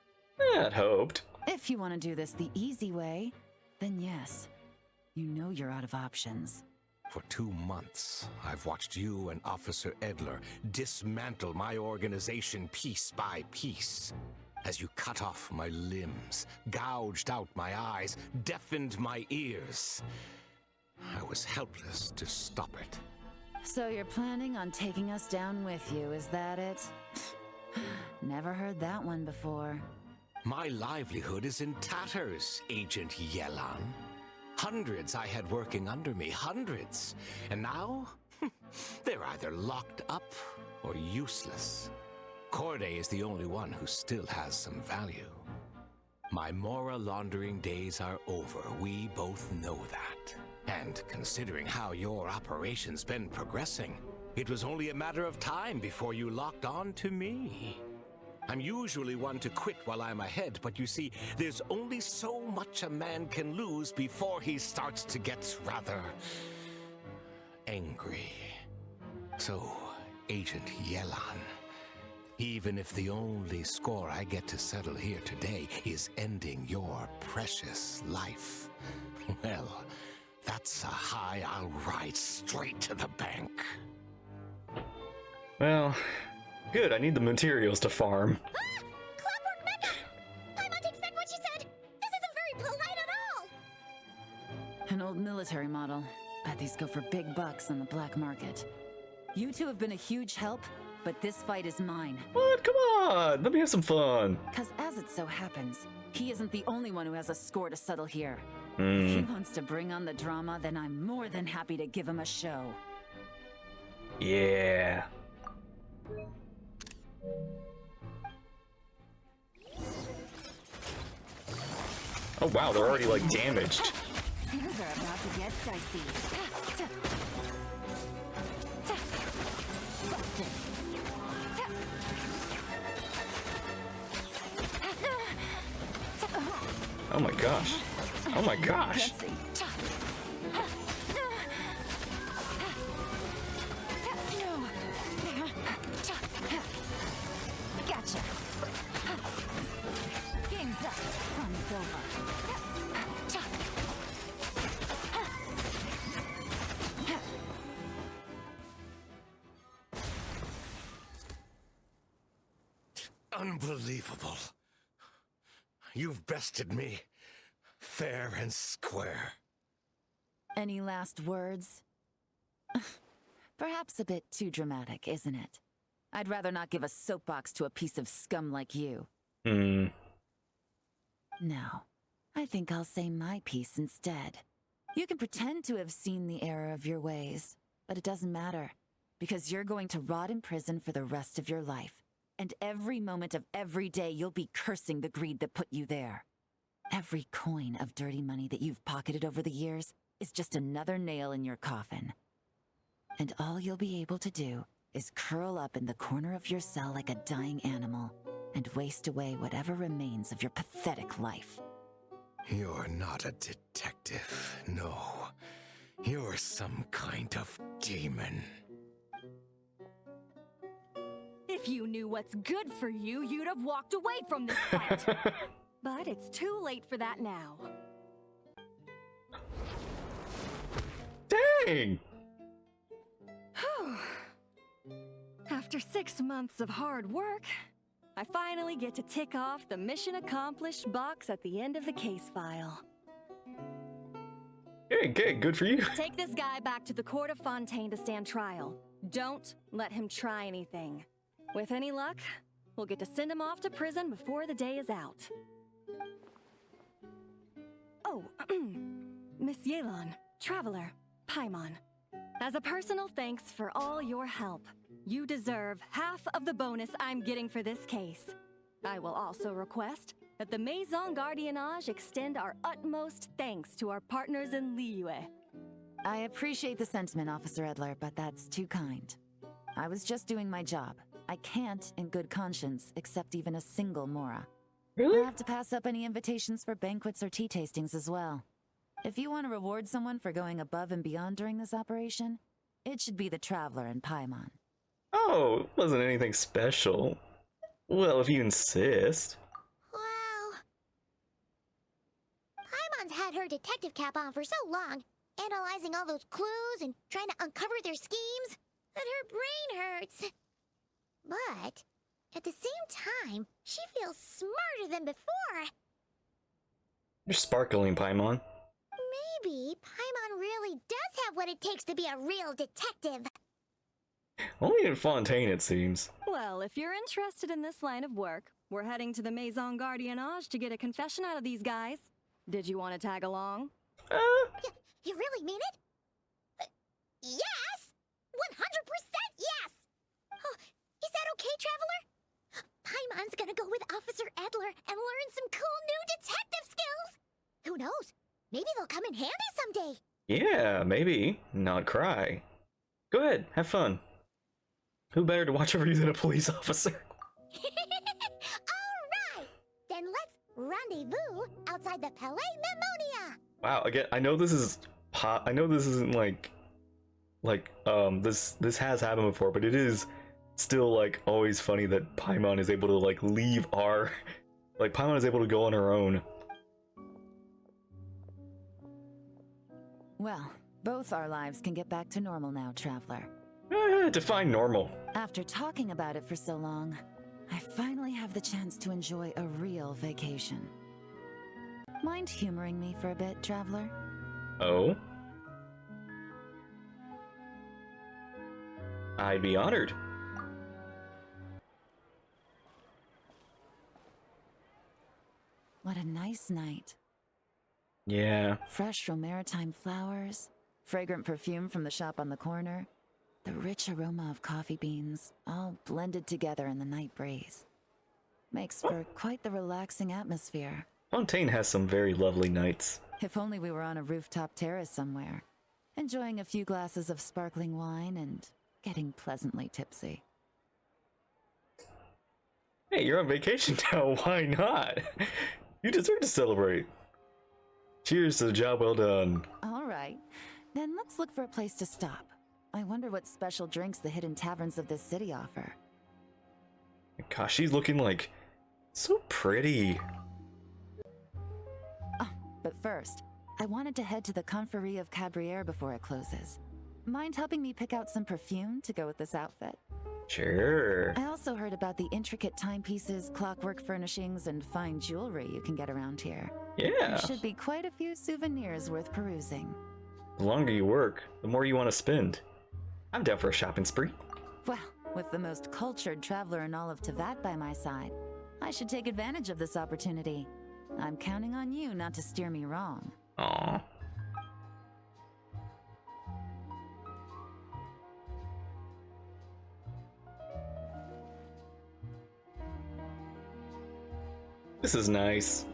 I'd hoped. If you want to do this the easy way, then yes. You know you're out of options. For 2 months, I've watched you and Officer Edler dismantle my organization piece by piece. As you cut off my limbs, gouged out my eyes, deafened my ears. I was helpless to stop it. So you're planning on taking us down with you, is that it? Never heard that one before. My livelihood is in tatters, Agent Yelan. Hundreds I had working under me, hundreds. And now, they're either locked up or useless. Corday is the only one who still has some value. My moral laundering days are over. We both know that. And considering how your operation's been progressing, it was only a matter of time before you locked on to me. I'm usually one to quit while I'm ahead, but you see, there's only so much a man can lose before he starts to get rather angry. So, Agent Yelan, even if the only score I get to settle here today is ending your precious life, well, that's a high I'll ride straight to the bank. Well, good. I need the materials to farm. Ah! Clockwork Mecca! Paimon takes back what she said! This isn't very polite at all! An old military model. Bet these go for big bucks on the black market. You two have been a huge help, but this fight is mine. What? Come on! Let me have some fun. Because as it so happens, he isn't the only one who has a score to settle here. If he wants to bring on the drama, then I'm more than happy to give him a show. Yeah. Oh wow, they're already like damaged. Things are about to get dicey. Oh my gosh. Oh my gosh. Gotcha. Game's up. Fun's over. Unbelievable. You've bested me, fair and square. Any last words? Perhaps a bit too dramatic, isn't it? I'd rather not give a soapbox to a piece of scum like you. Hmm. No. I think I'll say my piece instead. You can pretend to have seen the error of your ways, but it doesn't matter, because you're going to rot in prison for the rest of your life. And every moment of every day you'll be cursing the greed that put you there. Every coin of dirty money that you've pocketed over the years is just another nail in your coffin. And all you'll be able to do is curl up in the corner of your cell like a dying animal and waste away whatever remains of your pathetic life. You're not a detective, no. You're some kind of demon. If you knew what's good for you, you'd have walked away from this fight. But it's too late for that now. Dang! After 6 months of hard work, I finally get to tick off the mission accomplished box at the end of the case file. Okay, good for you. Take this guy back to the court of Fontaine to stand trial. Don't let him try anything. With any luck, we'll get to send him off to prison before the day is out. Oh, Miss Yelan, Traveler, Paimon. As a personal thanks for all your help, you deserve half of the bonus I'm getting for this case. I will also request that the Maison Gardiennage extend our utmost thanks to our partners in Liyue. I appreciate the sentiment, Officer Edler, but that's too kind. I was just doing my job. I can't, in good conscience, accept even a single Mora. Really? I'll have to pass up any invitations for banquets or tea tastings as well. If you want to reward someone for going above and beyond during this operation, it should be the Traveler and Paimon. Oh, it wasn't anything special. Well, if you insist. Wow. Paimon's had her detective cap on for so long, analyzing all those clues and trying to uncover their schemes, that her brain hurts. But at the same time, she feels smarter than before. You're sparkling, Paimon. Maybe Paimon really does have what it takes to be a real detective. Only in Fontaine, it seems. Well, if you're interested in this line of work, we're heading to the Maison Gardiennage to get a confession out of these guys. Did you want to tag along? You really mean it? Yes! 100% yes! Oh, is that okay, Traveler? Paimon's gonna go with Officer Edler and learn some cool new detective skills! Who knows? Maybe they'll come in handy someday! Yeah, maybe. Not cry. Go ahead, have fun. Who better to watch over you than a police officer? Alright! Then let's rendezvous outside the Palais Mnemonia! Wow, again, I know this is I know this isn't this has happened before, but it is still like always funny that Paimon is able to like leave our Paimon is able to go on her own. Well, both our lives can get back to normal now, Traveler. Define normal. After talking about it for so long, I finally have the chance to enjoy a real vacation. Mind humoring me for a bit, Traveler? Oh? I'd be honored. What a nice night. Yeah. Fresh from maritime flowers, fragrant perfume from the shop on the corner, the rich aroma of coffee beans, all blended together in the night breeze. Makes for quite the relaxing atmosphere. Fontaine has some very lovely nights. If only we were on a rooftop terrace somewhere, enjoying a few glasses of sparkling wine and getting pleasantly tipsy. Hey, you're on vacation now, why not? You deserve to celebrate. Cheers to the job well done. All right, then let's look for a place to stop. I wonder what special drinks the hidden taverns of this city offer. Gosh, she's looking like so pretty. Oh, but first, I wanted to head to the Confrérie of Cabriere before it closes. Mind helping me pick out some perfume to go with this outfit? Sure. I also heard about the intricate timepieces, clockwork furnishings, and fine jewelry you can get around here. Yeah. There should be quite a few souvenirs worth perusing. The longer you work, the more you want to spend. I'm down for a shopping spree. Well, with the most cultured traveler in all of Tevat by my side, I should take advantage of this opportunity. I'm counting on you not to steer me wrong. Aw. This is nice.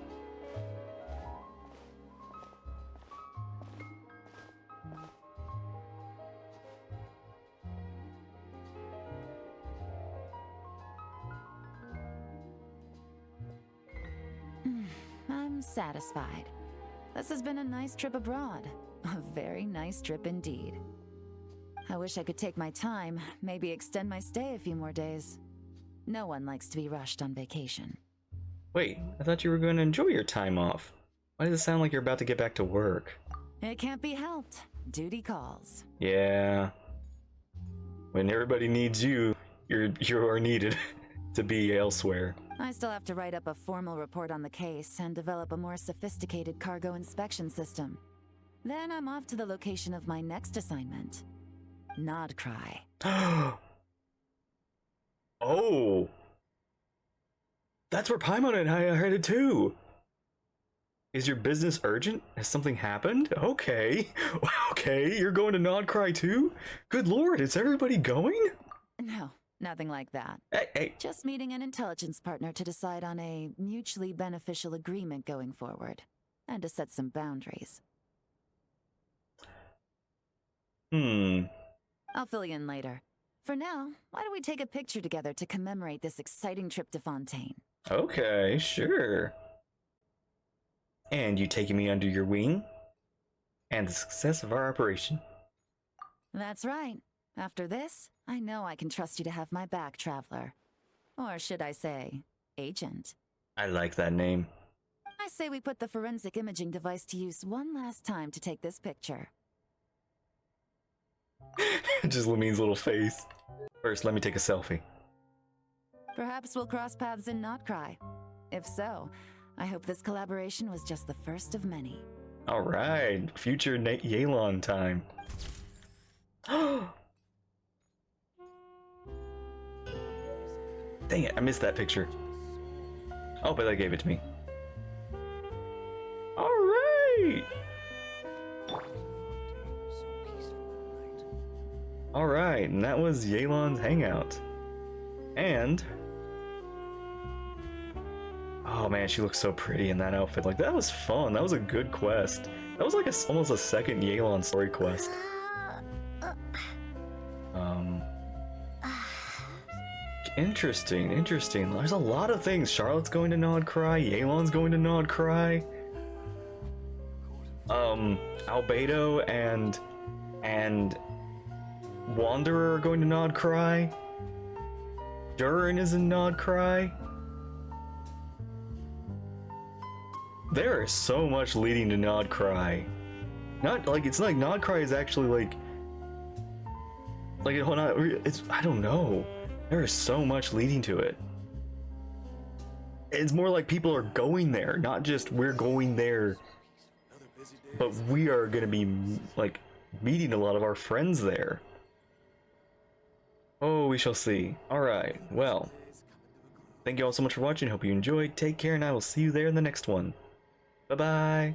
I'm satisfied. This has been a nice trip abroad. A very nice trip indeed. I wish I could take my time, maybe extend my stay a few more days. No one likes to be rushed on vacation. Wait, I thought you were going to enjoy your time off. Why does it sound like you're about to get back to work? It can't be helped. Duty calls. Yeah. When everybody needs you, you're needed to be elsewhere. I still have to write up a formal report on the case and develop a more sophisticated cargo inspection system. Then I'm off to the location of my next assignment. Nod Cry. Oh! That's where Paimon and I are headed too! Is your business urgent? Has something happened? Okay. Okay, you're going to Nod Cry too? Good lord, is everybody going? No, nothing like that. Hey. Just meeting an intelligence partner to decide on a mutually beneficial agreement going forward. And to set some boundaries. I'll fill you in later. For now, why don't we take a picture together to commemorate this exciting trip to Fontaine? Okay, sure. And you taking me under your wing? And the success of our operation. That's right. After this, I know I can trust you to have my back, Traveler. Or should I say, Agent. I like that name. I say we put the forensic imaging device to use one last time to take this picture. Just Lamine's little face. First, let me take a selfie. Perhaps we'll cross paths in Not Cry. If so, I hope this collaboration was just the first of many. Alright, future Yelan time. Dang it, I missed that picture. Oh, but they gave it to me. Alright! Alright, and that was Yelan's hangout. And... oh man, she looks so pretty in that outfit. Like, that was fun. That was a good quest. That was like almost a second Yelan story quest. Interesting. There's a lot of things. Charlotte's going to Nod Cry. Yelan's going to Nod Cry. Albedo and Wanderer are going to Nod Cry. Durin is in Nod Cry. There is so much leading to Nod Cry. Not like it's like Nod Cry is actually it's I don't know. There is so much leading to it. It's more like people are going there, not just we're going there, but we are gonna be like meeting a lot of our friends there. Oh, we shall see. Alright, well. Thank you all so much for watching. Hope you enjoyed. Take care, and I will see you there in the next one. Bye-bye.